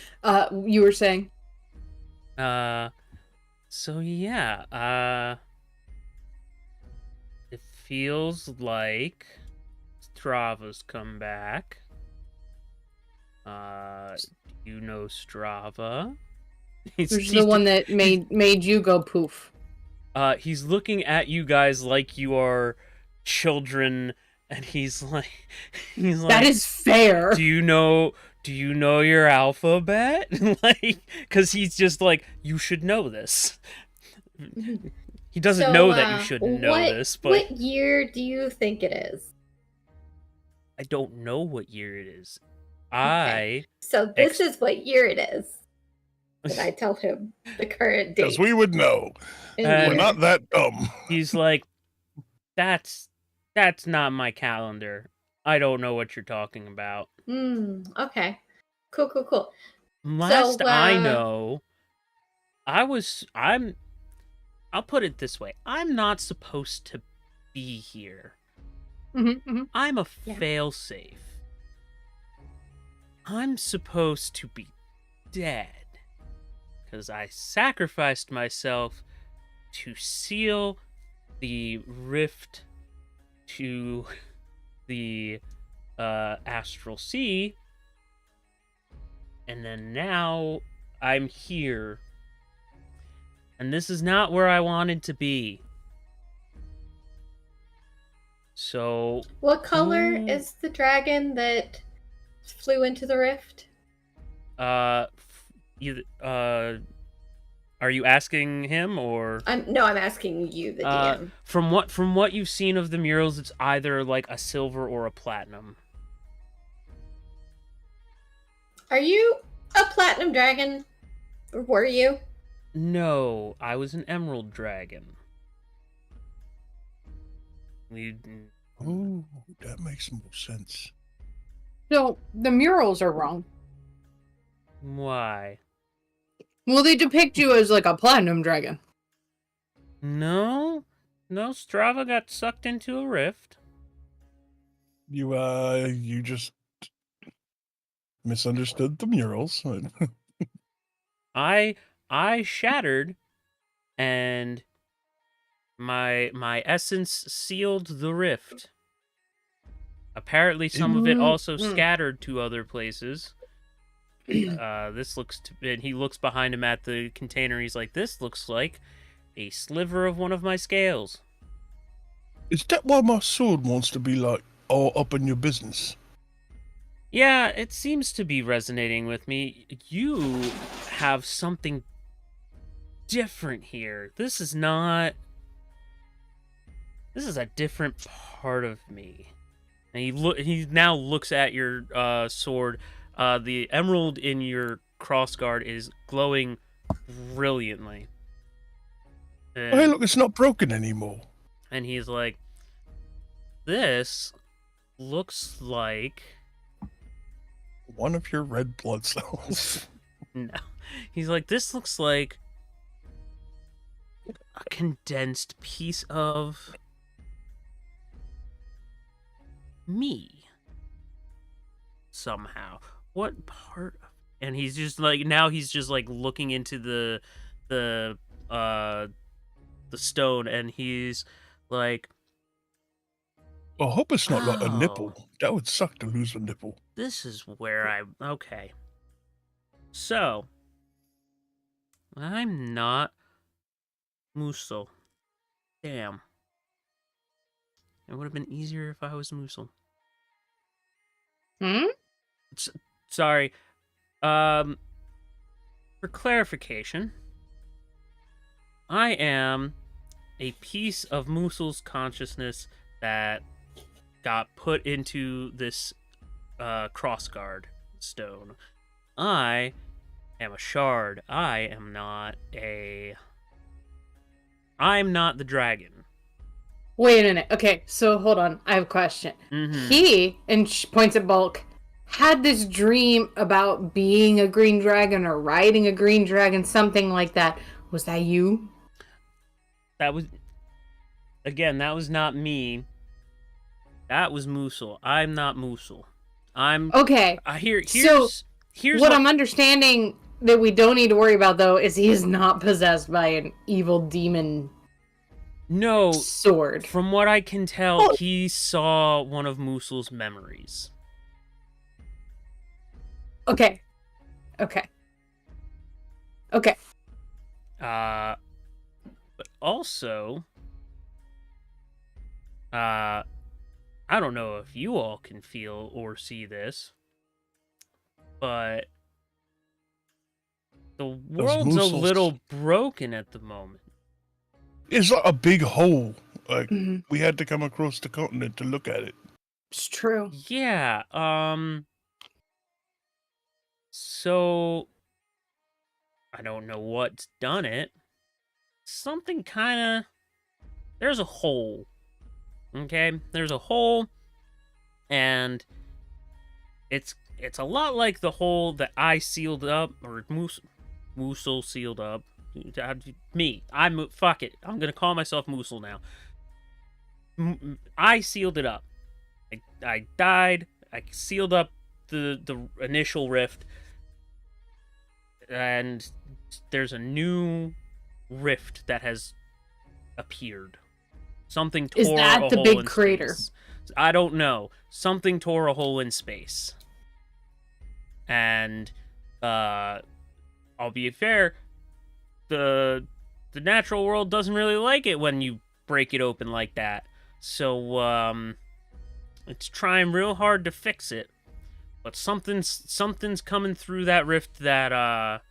You were saying? So yeah, it feels like Strava's come back. You know Strava. Which is the one that made you go poof. He's looking at you guys like you are children, and he's like, That is fair. Do you know your alphabet? Like, because he's just like, you should know this. He doesn't know that you shouldn't know this, but what year do you think it is? I don't know what year it is. So this is what year it is. And I tell him the current date. Because we would know. in We're year. not that dumb. He's like, That's not my calendar. I don't know what you're talking about. Okay. Cool. Last So, I know, I'll put it this way. I'm not supposed to be here. I'm a Yeah. failsafe. I'm supposed to be dead. Because I sacrificed myself to seal the rift to the astral sea. And then now I'm here. And this is not where I wanted to be. So, what color is the dragon that flew into the rift? are you asking him or? I'm asking you, the DM. From what you've seen of the murals, it's either like a silver or a platinum. Are you a platinum dragon? Or were you? No, I was an emerald dragon. Oh, that makes more sense. So the murals are wrong. Why? Well, they depict you as like a platinum dragon. No, Strava got sucked into a rift. You just misunderstood the murals. I shattered, and my essence sealed the rift. Apparently, some of it also scattered to other places. This looks and he looks behind him at the container. He's like, "This looks like a sliver of one of my scales." Is that why my sword wants to be like all up in your business? Yeah, it seems to be resonating with me. You have something different here. This is a different part of me. And he now looks at your sword. The emerald in your crossguard is glowing brilliantly. Oh, hey, look, it's not broken anymore. And he's like, "This looks like..." One of your red blood cells. No. He's like, "This looks like a condensed piece of me. Somehow. What part of..." And he's just like, now he's just like looking into the stone, and he's like, I hope it's not like a Oh. nipple. That would suck to lose a nipple. "This is where okay. So, I'm not Musil. Damn. It would have been easier if I was Musil." Sorry. For clarification, I am a piece of Musil's consciousness that got put into this crossguard stone. I am a shard. I'm not the dragon. Wait a minute. Okay, so hold on. I have a question. Mm-hmm. He, and she points at Bulk, had this dream about being a green dragon or riding a green dragon, something like that. Was that you? That was not me. That was Musil. I'm not Musil. Okay. Here's what I'm understanding that we don't need to worry about, though, is he is not possessed by an evil demon. No sword. From what I can tell, he saw one of Musil's memories. Okay. But also, I don't know if you all can feel or see this, but the world's a little broken at the moment. It's like a big hole. Like, we had to come across the continent to look at it. It's true. Yeah, so I don't know what's done it. Something kind of... There's a hole Okay, there's a hole, and it's a lot like the hole that I sealed up, or Moosel sealed up. Fuck it. I'm gonna call myself Moosel now. I sealed it up. I died. I sealed up the initial rift, and there's a new rift that has appeared. Something tore Is that a the hole big in crater? space. I don't know. Something tore a hole in space. And I'll be fair, the natural world doesn't really like it when you break it open like that. So it's trying real hard to fix it. But something's coming through that rift that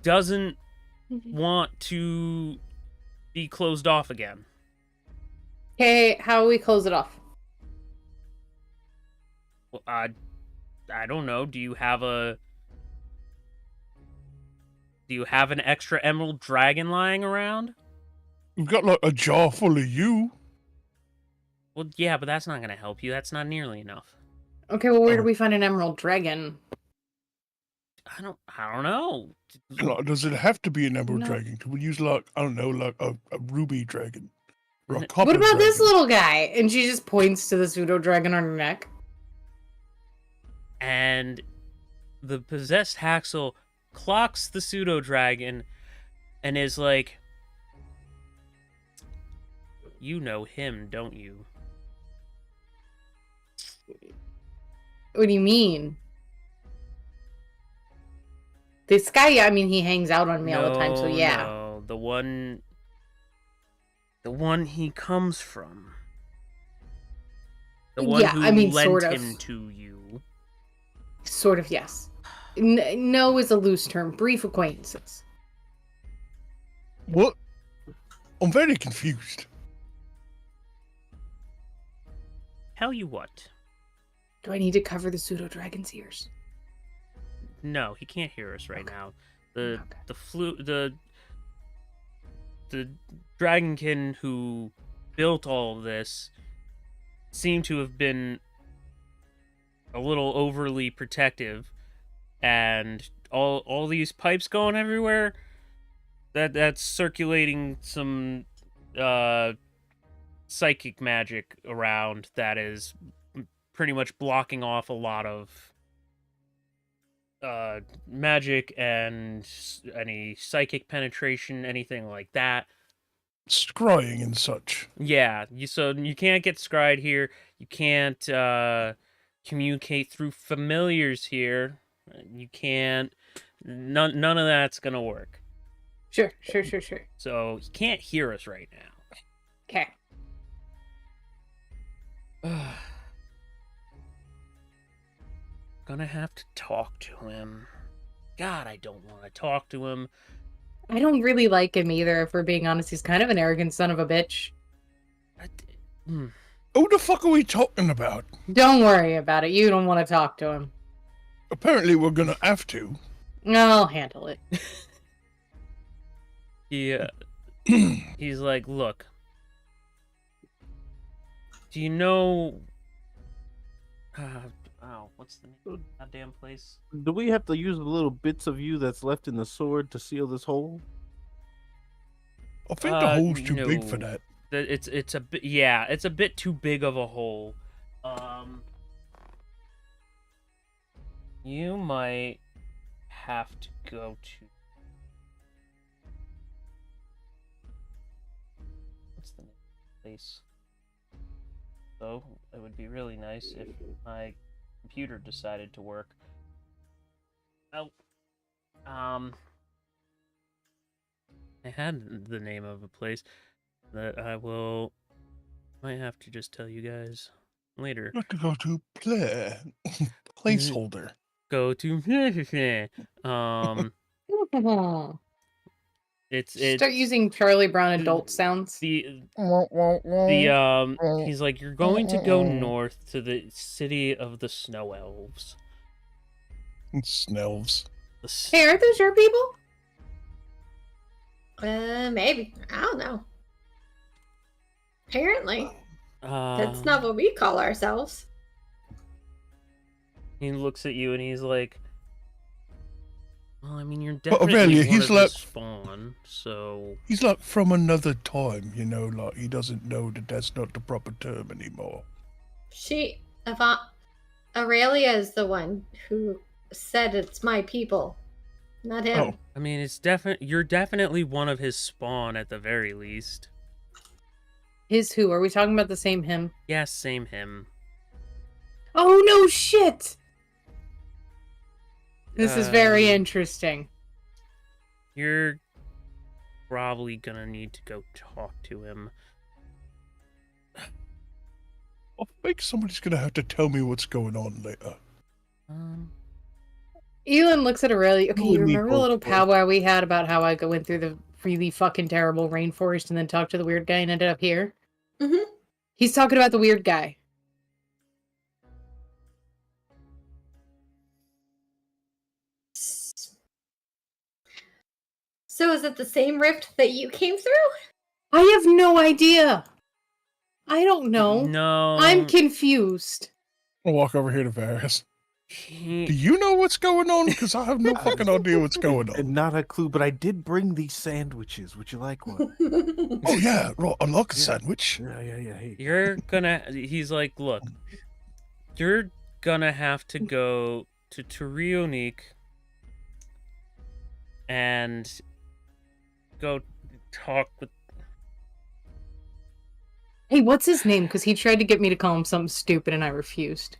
doesn't want to be closed off again. Okay, how do we close it off? Well, I don't know. Do you have an extra emerald dragon lying around? We've got like a jar full of you. Well, yeah, but that's not gonna help you. That's not nearly enough. Okay, well, where do we find an emerald dragon? I don't know. Does it have to be an emerald No. dragon? Can we use like, I don't know, like a ruby dragon? Or a copper What about this dragon? little guy? And she just points to the pseudo dragon on her neck. And the possessed Haxel clocks the pseudo dragon and is like, "You know him, don't you?" What do you mean? This guy, I mean, he hangs out on me all the time, so yeah. No, the one he comes from. The one Yeah, who I mean, lent sort of. him to you. Sort of, yes. No is a loose term. Brief acquaintances. What? I'm very confused. Tell you what. Do I need to cover the pseudo dragon's ears? No, he can't hear us right now. Okay. The dragonkin who built all of this seemed to have been a little overly protective, and all these pipes going everywhere, that's circulating some psychic magic around that is pretty much blocking off a lot of magic and any psychic penetration, anything like that. Scrying and such. Yeah, so you can't get scryed here. You can't communicate through familiars here. You can't. None of that's gonna work. Sure. So he can't hear us right now. Okay. Gonna have to talk to him. God, I don't want to talk to him. I don't really like him either, if we're being honest. He's kind of an arrogant son of a bitch. Who the fuck are we talking about? Don't worry about it. You don't want to talk to him. Apparently we're gonna have to. I'll handle it. Yeah. He's like, look. Do you know... what's the name of that damn place? Do we have to use the little bits of you that's left in the sword to seal this hole? I think the hole's too big for no. that. It's a bit, yeah, it's a bit too big of a hole. You might have to go to... What's the name of the place? So, it would be really nice if my computer decided to work. Oh. I had the name of a place that I might have to just tell you guys later. Like to go to placeholder. Go to it's Start using Charlie Brown adult sounds. he's like, you're going to go north to the city of the snow elves. Snelves. Hey, aren't those your people? Maybe. I don't know. Apparently. That's not what we call ourselves. He looks at you and he's like, well, I mean, you're But definitely Aurelia, one he's of like- his spawn, so... He's like from another time, you know, like he doesn't know that that's not the proper term anymore. Aurelia is the one who said it's my people, not him. Oh, I mean, you're definitely one of his spawn at the very least. His who? Are we talking about the same him? Yes, same him. Oh no shit! This is very Um, interesting. You're probably gonna need to go talk to him. I think somebody's gonna have to tell me what's going on later. Elon looks at Aurelia. Okay, You you and me remember the both, little boy. powwow we had about how I went through the really fucking terrible rainforest and then talked to the weird guy and ended up here? Mhm. He's talking about the weird guy. So is it the same rift that you came through? I have no idea. I don't know. No. I'm confused. I'll walk over here to Varys. Do He- you know what's going on? Because I have no fucking idea what's going And on. not a clue, but I did bring these sandwiches. Would you like one? Oh yeah, right. I like a Yeah. sandwich. Yeah. Hey. You're gonna. He's like, look, you're gonna have to go to Turionique and go talk with. Hey, what's his name? Because he tried to get me to call him something stupid and I refused.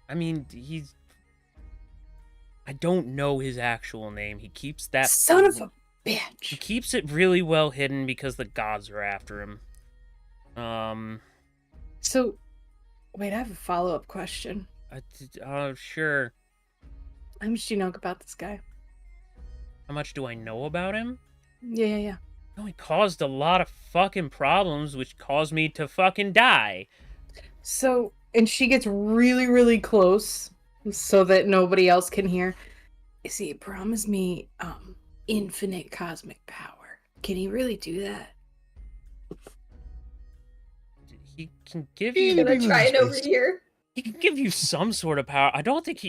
I mean, he's. I don't know his actual name. He keeps that. Son of a He bitch. keeps it really well hidden because the gods are after him. So, wait, I have a follow-up question. Sure. How much do you know about this guy? How much do I know about him? Yeah. No, he caused a lot of fucking problems, which caused me to fucking die. So, and she gets really, really close so that nobody else can hear. See, he promised me infinite cosmic power. Can he really do that? He can give you. Can I try it over here? He can give you some sort of power. I don't think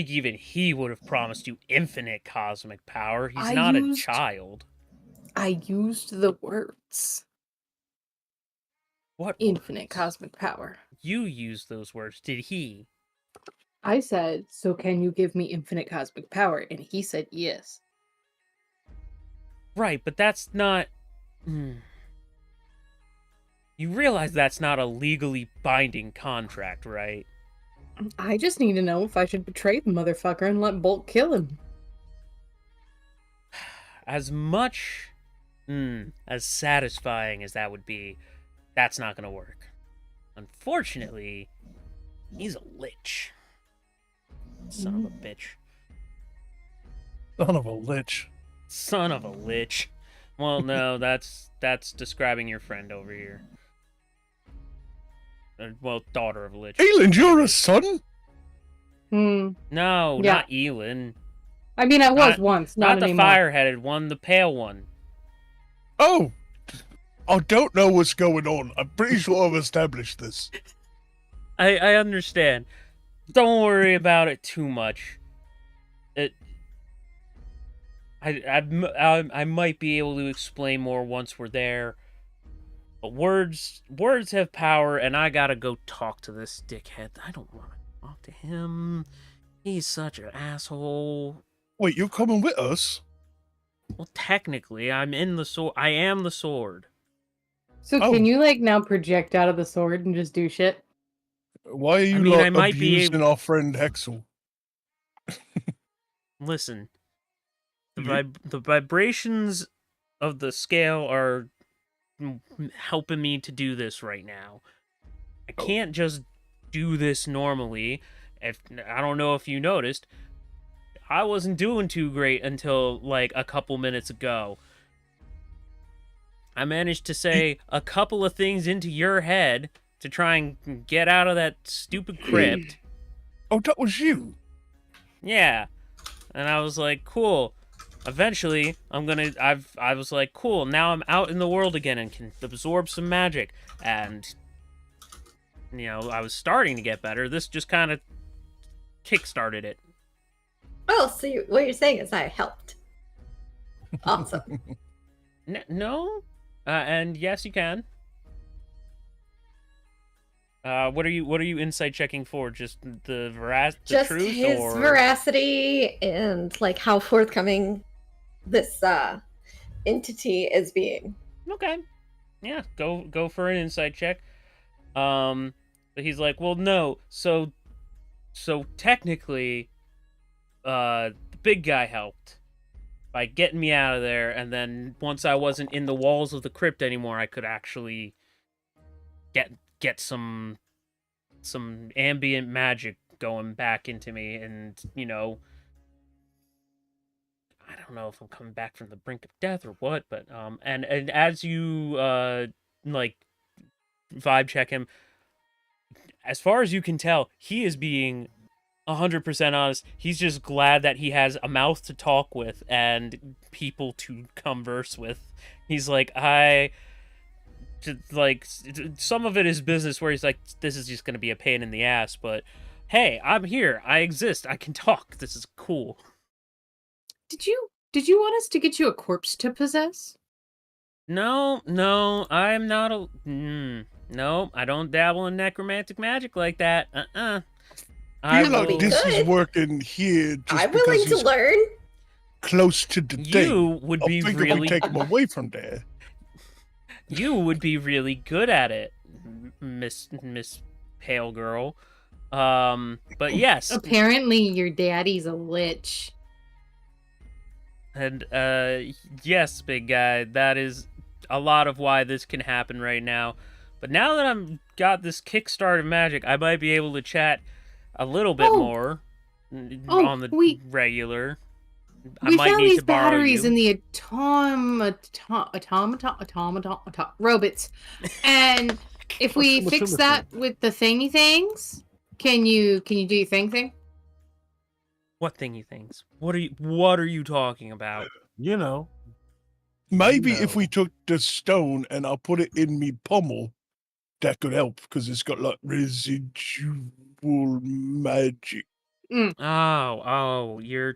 even he would have promised you infinite cosmic power. He's not a child. I used the words. What? Infinite cosmic power. You used those words. Did he? I said, so can you give me infinite cosmic power? And he said yes. Right, but that's not. You realize that's not a legally binding contract, right? I just need to know if I should betray the motherfucker and let Bolt kill him. As much as satisfying as that would be, that's not gonna work. Unfortunately, he's a lich. Son of a bitch. Son of a lich. Son of a lich. Well, no, that's describing your friend over here. Well, daughter of a lich. Elend, you're a son? No, Yeah. not Elin. I mean, I was Not- once, Not not the anymore. fire-headed one, the pale one. Oh, I don't know what's going on. I'm pretty sure I've established this. I understand. Don't worry about it too much. I might be able to explain more once we're there. But words have power, and I gotta go talk to this dickhead. I don't want to talk to him. He's such an asshole. Wait, you're coming with us? Well, technically, I'm in the sword. I am the sword. So Oh. can you, like, now project out of the sword and just do shit? Why are you mean, I like might be abusing our friend Hexel? Listen, Mhm. the vibrations of the scale are helping me to do this right now. I Oh. can't just do this normally. If I don't know if you noticed, I wasn't doing too great until like a couple minutes ago. I managed to say a couple of things into your head to try and get out of that stupid crypt. Oh, that was you. Yeah. And I was like, cool. eventually I was like, cool, now I'm out in the world again and can absorb some magic. And, I was starting to get better. This just kind of kickstarted it. Oh, so what you're saying is I helped. Awesome. No? And yes, you can. What are you insight checking for? Just the Just truth, his or veracity and like how forthcoming this entity is being. Okay, yeah, go for an insight check. But he's like, well, no, so technically, the big guy helped by getting me out of there, and then once I wasn't in the walls of the crypt anymore, I could actually get some ambient magic going back into me, and I don't know if I'm coming back from the brink of death or what, but and as you like vibe check him, as far as you can tell, he is being 100% honest. He's just glad that he has a mouth to talk with and people to converse with. He's like, some of it is business where he's like, this is just going to be a pain in the ass, but hey, I'm here. I exist. I can talk. This is cool. Did you want us to get you a corpse to possess? No, I'm not a... no, I don't dabble in necromantic magic like that. I feel like this is working here just I'm because willing to he's learn. close to the thing. You would be think really... if we take him away from there. You would be really good at it, Miss Pale Girl. But yes. Apparently your daddy's a lich. And yes, big guy, that is a lot of why this can happen right now. But now that I've got this kickstart of magic, I might be able to chat a little bit more on the regular. We found these borrow batteries you. in the robots, and if we fix that with the thingy things, can you do your thing? What thingy things? What are you talking about? Maybe if we took the stone and I'll put it in me pommel, that could help because it's got like residual magic. Oh, you're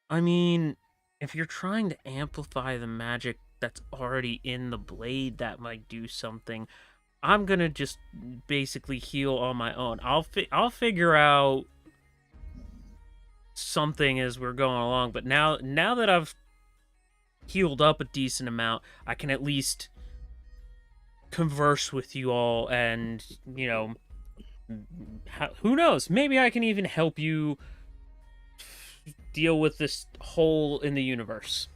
I mean, if you're trying to amplify the magic that's already in the blade, that might do something. I'm gonna just basically heal on my own. I'll figure out something as we're going along. But now that I've healed up a decent amount, I can at least converse with you all, and who knows? Maybe I can even help you deal with this hole in the universe.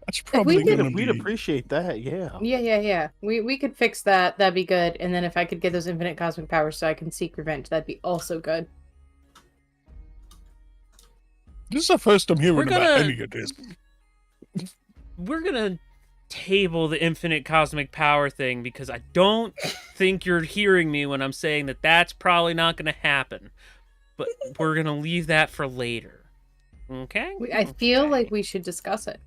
That's probably we'd appreciate that. Yeah. We could fix that. That'd be good. And then if I could get those infinite cosmic powers so I can seek revenge, that'd be also good. This is the first I'm hearing about any of this. We're gonna table the infinite cosmic power thing because I don't think you're hearing me when I'm saying that that's probably not gonna happen. But we're gonna leave that for later. Okay? I feel like we should discuss it.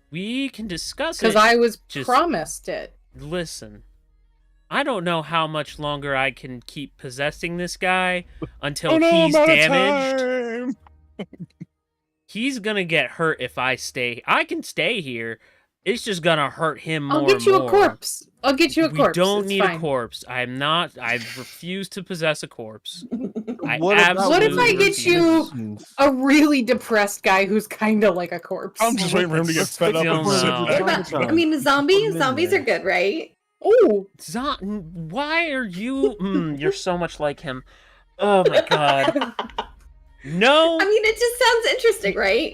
We can discuss it. Because I was promised it. Listen, I don't know how much longer I can keep possessing this guy until he's damaged. He's gonna get hurt if I stay. I can stay here. It's just gonna hurt him more. I'll get you a corpse. I'll get you a corpse. We don't it's need fine. a corpse. I refuse to possess a corpse. What if I get you a really depressed guy who's kind of like a corpse? I'm just waiting for him to get fed up with I mean, zombies are good, right? Oh, why are you? You're so much like him. Oh my god. No. I mean, it just sounds interesting, right?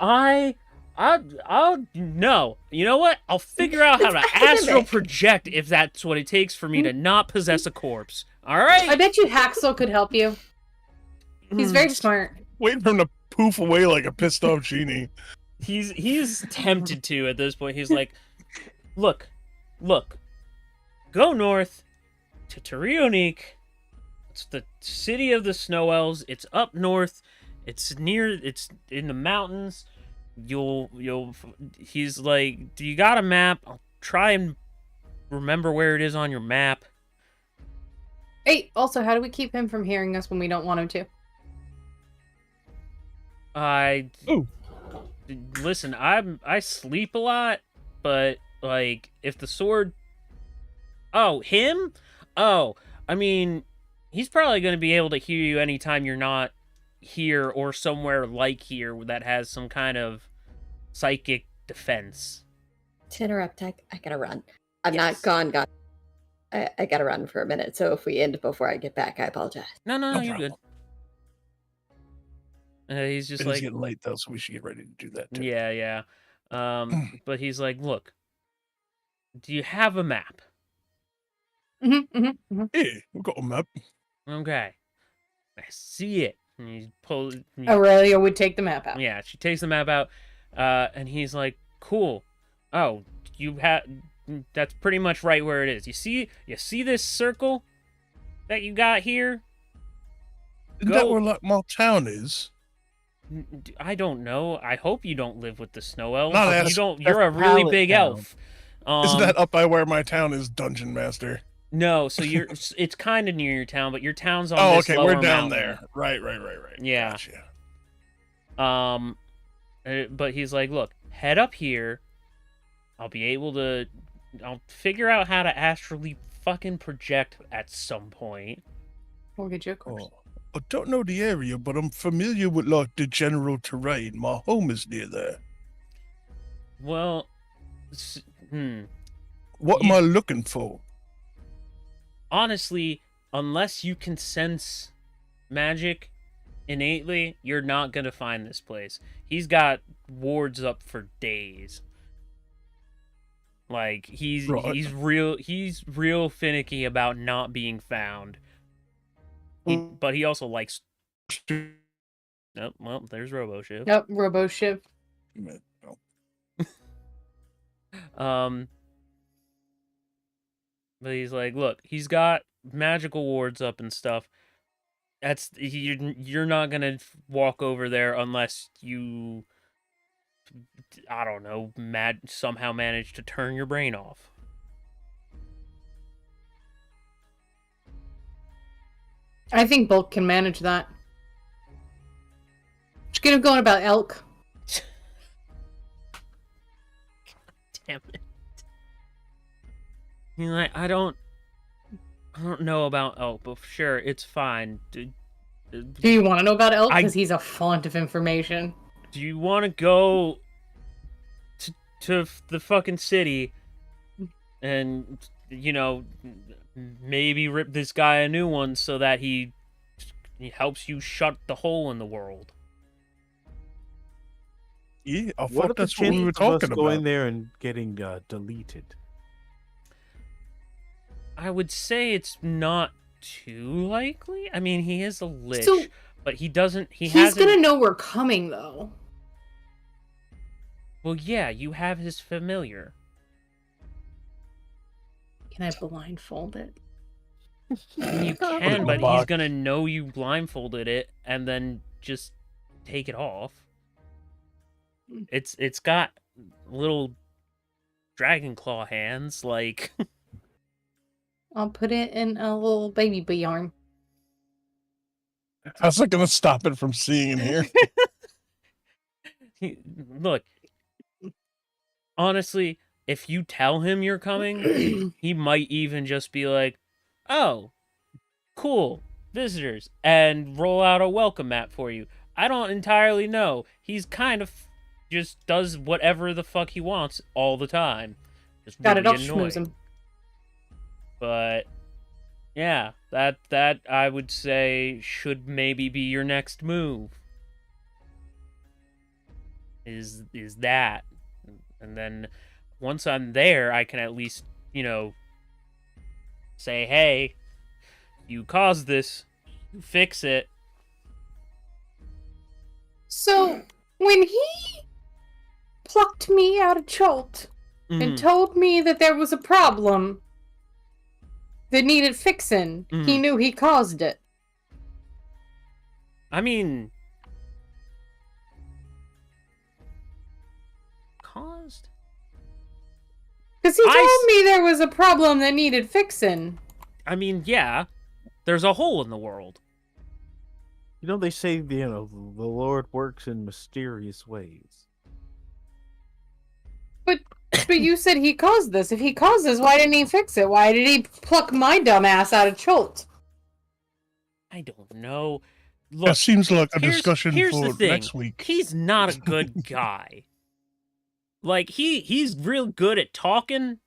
I'll no. You know what? I'll figure out how to astral project if that's what it takes for me to not possess a corpse. All right. I bet you Haxel could help you. He's very smart. Waiting for him to poof away like a pissed off genie. He's tempted to at this point. He's like, look, go north to Terionique. It's the city of the Snow Elves. It's up north. It's in the mountains. He's like, do you got a map? I'll try and remember where it is on your map. Hey, also, how do we keep him from hearing us when we don't want him to? Listen, I sleep a lot, but like if the sword, him, I mean, he's probably going to be able to hear you anytime you're not here or somewhere like here that has some kind of psychic defense. To interrupt, I gotta run. I'm not gone. I gotta run for a minute. So if we end before I get back, I apologize. No, No you're good. He's just It's like, getting late though, so we should get ready to do that too. yeah. But he's like, look, do you have a map? Yeah, we got a map. Okay, I see it. And he pulls. Aurelia would take the map out. Yeah, she takes the map out, and he's like, "Cool. Oh, that's pretty much right where it is. You see this circle that you got here? Isn't that where like my town is? I don't know. I hope you don't live with the snow elves. No, You're a really Pallet big Town. elf. Isn't that up by where my town is, Dungeon Master? No, so it's kind of near your town, but your town's on Oh, this okay, lower we're down mountain. there. Right. Yeah. Gotcha. But he's like, look, head up here. I'll figure out how to astrally fucking project at some point. Mortgage, of course. Oh, I don't know the area, but I'm familiar with like the general terrain. My home is near there. Well, What am I looking for? honestly, unless you can sense magic innately, you're not gonna find this place. He's got wards up for days. Like he's real finicky about not being found. But he also likes. Oh, well, there's RoboShift. Yep, RoboShift. But he's like, look, he's got magical wards up and stuff. You're not gonna walk over there unless you, I don't know, somehow manage to turn your brain off. I think Bulk can manage that. Just get him going about elk. Damn it. He's like, I don't know about elk, but sure, it's fine. Do you want to know about elk? Because he's a font of information. Do you want to go to the fucking city and, you know, maybe rip this guy a new one so that he helps you shut the hole in the world? Yeah, I What thought are the that's what we were chances of us talking going about. there and getting deleted? I would say it's not too likely. I mean, he is a lich, So, but he doesn't. He's gonna know we're coming, though. Well, yeah, you have his familiar. Can I blindfold it? You can, but he's gonna know you blindfolded it and then just take it off. It's got little dragon claw hands, like. I'll put it in a little baby yarn. How's that going to stop it from seeing in here? Look, honestly, if you tell him you're coming, he might even just be like, oh, cool, visitors, and roll out a welcome mat for you. I don't entirely know. He's kind of just does whatever the fuck he wants all the time. Just Got really it, I'll annoying. schmooze him. But yeah, that I would say should maybe be your next move. Is that. And then once I'm there, I can at least, you know, say, hey, you caused this, you fix it. So, when he plucked me out of Cholt and told me that there was a problem that needed fixing, he knew he caused it. I mean, Because he told me there was a problem that needed fixing. I mean, yeah, there's a hole in the world. You know, they say, the Lord works in mysterious ways. But you said he caused this. If he caused this, why didn't he fix it? Why did he pluck my dumb ass out of Cholt? I don't know. Look, that seems like a discussion here's for the thing. next week. He's not a good guy. Like, he's real good at talking.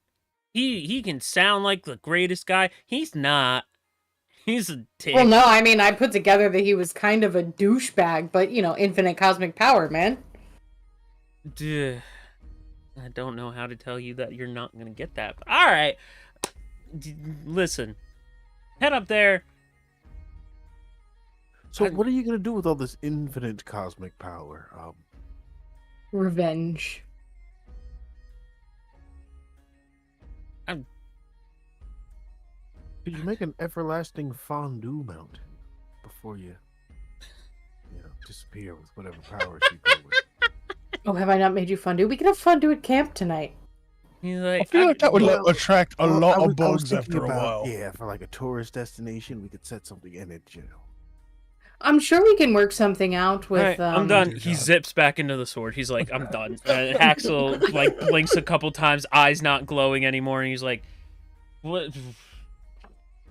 He can sound like the greatest guy. He's not. He's a dick. Well, no, I mean, I put together that he was kind of a douchebag, but, infinite cosmic power, man. Duh. I don't know how to tell you that you're not going to get that. But all right. Listen. Head up there. So what are you going to do with all this infinite cosmic power? Revenge. Could you make an everlasting fondue mountain before you disappear with whatever powers you go with? Oh, have I not made you fondue? We can have fondue at camp tonight. He's like, I feel like that would attract a lot I of was bugs thinking after a about, while. Yeah, for like a tourist destination, we could set something in it, I'm sure we can work something out with. All right, I'm done. He zips back into the sword. He's like, I'm done. Haxel blinks a couple times, eyes not glowing anymore, and he's like, what?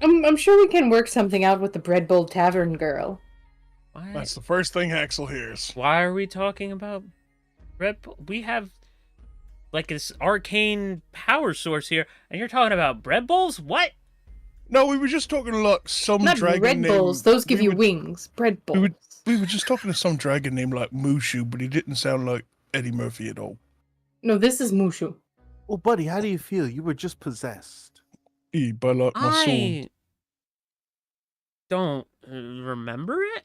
I'm sure we can work something out with the Bread Bowl Tavern girl. Why? That's the first thing Haxel hears. Why are we talking about Red Bull? We have like this arcane power source here, and you're talking about bread bowls? What? No, we were just talking like some Not dragon Red named... Bulls. Those give we you were- wings. Bread Bulls. We were just talking to some dragon named like Mushu, but he didn't sound like Eddie Murphy at all. No, this is Mushu. Well, buddy, how do you feel? You were just possessed. By like my sword. I don't remember it.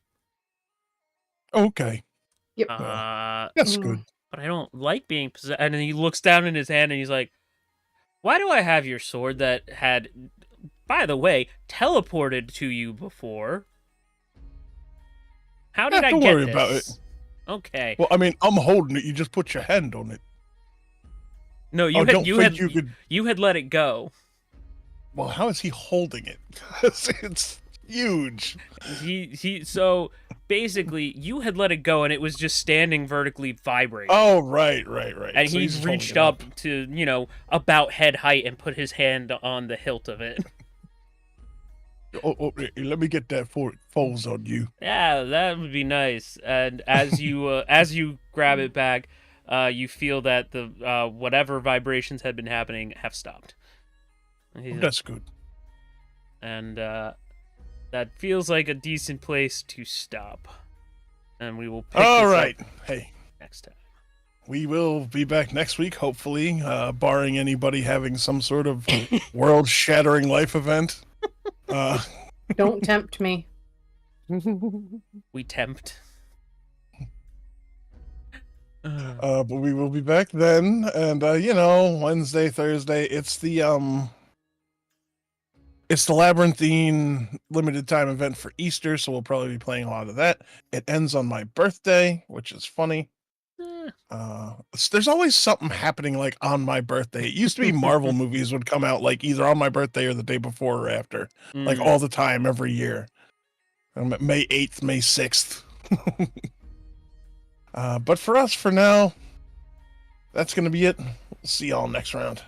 Okay, Yep. that's Mm. good. But I don't like being possessed. And then he looks down in his hand and he's like, why do I have your sword that had, by the way, teleported to you before? How did I don't get worry this? about it. Okay. Well, I mean, I'm holding it. You just put your hand on it. No, don't think you could. you had let it go. Well, how is he holding it? 'Cause it's huge. So basically you had let it go and it was just standing vertically vibrating. Oh, right. And So he he's reached holding it up to, about head height and put his hand on the hilt of it. Oh, let me get that before it falls on you. Yeah, that would be nice. And as you grab it back, you feel that the whatever vibrations had been happening have stopped. That's good. And that feels like a decent place to stop. And we will pick All this right. up Hey, next time. we will be back next week, hopefully, barring anybody having some sort of world-shattering life event. Don't tempt me. We tempt. But we will be back then, and Wednesday, Thursday, it's the Labyrinthine limited time event for Easter, so we'll probably be playing a lot of that. It ends on my birthday, which is funny. There's always something happening like on my birthday. It used to be Marvel movies would come out like either on my birthday or the day before or after, like all the time, every year. May 8th, May 6th. But for us, for now, that's going to be it. See y'all next round.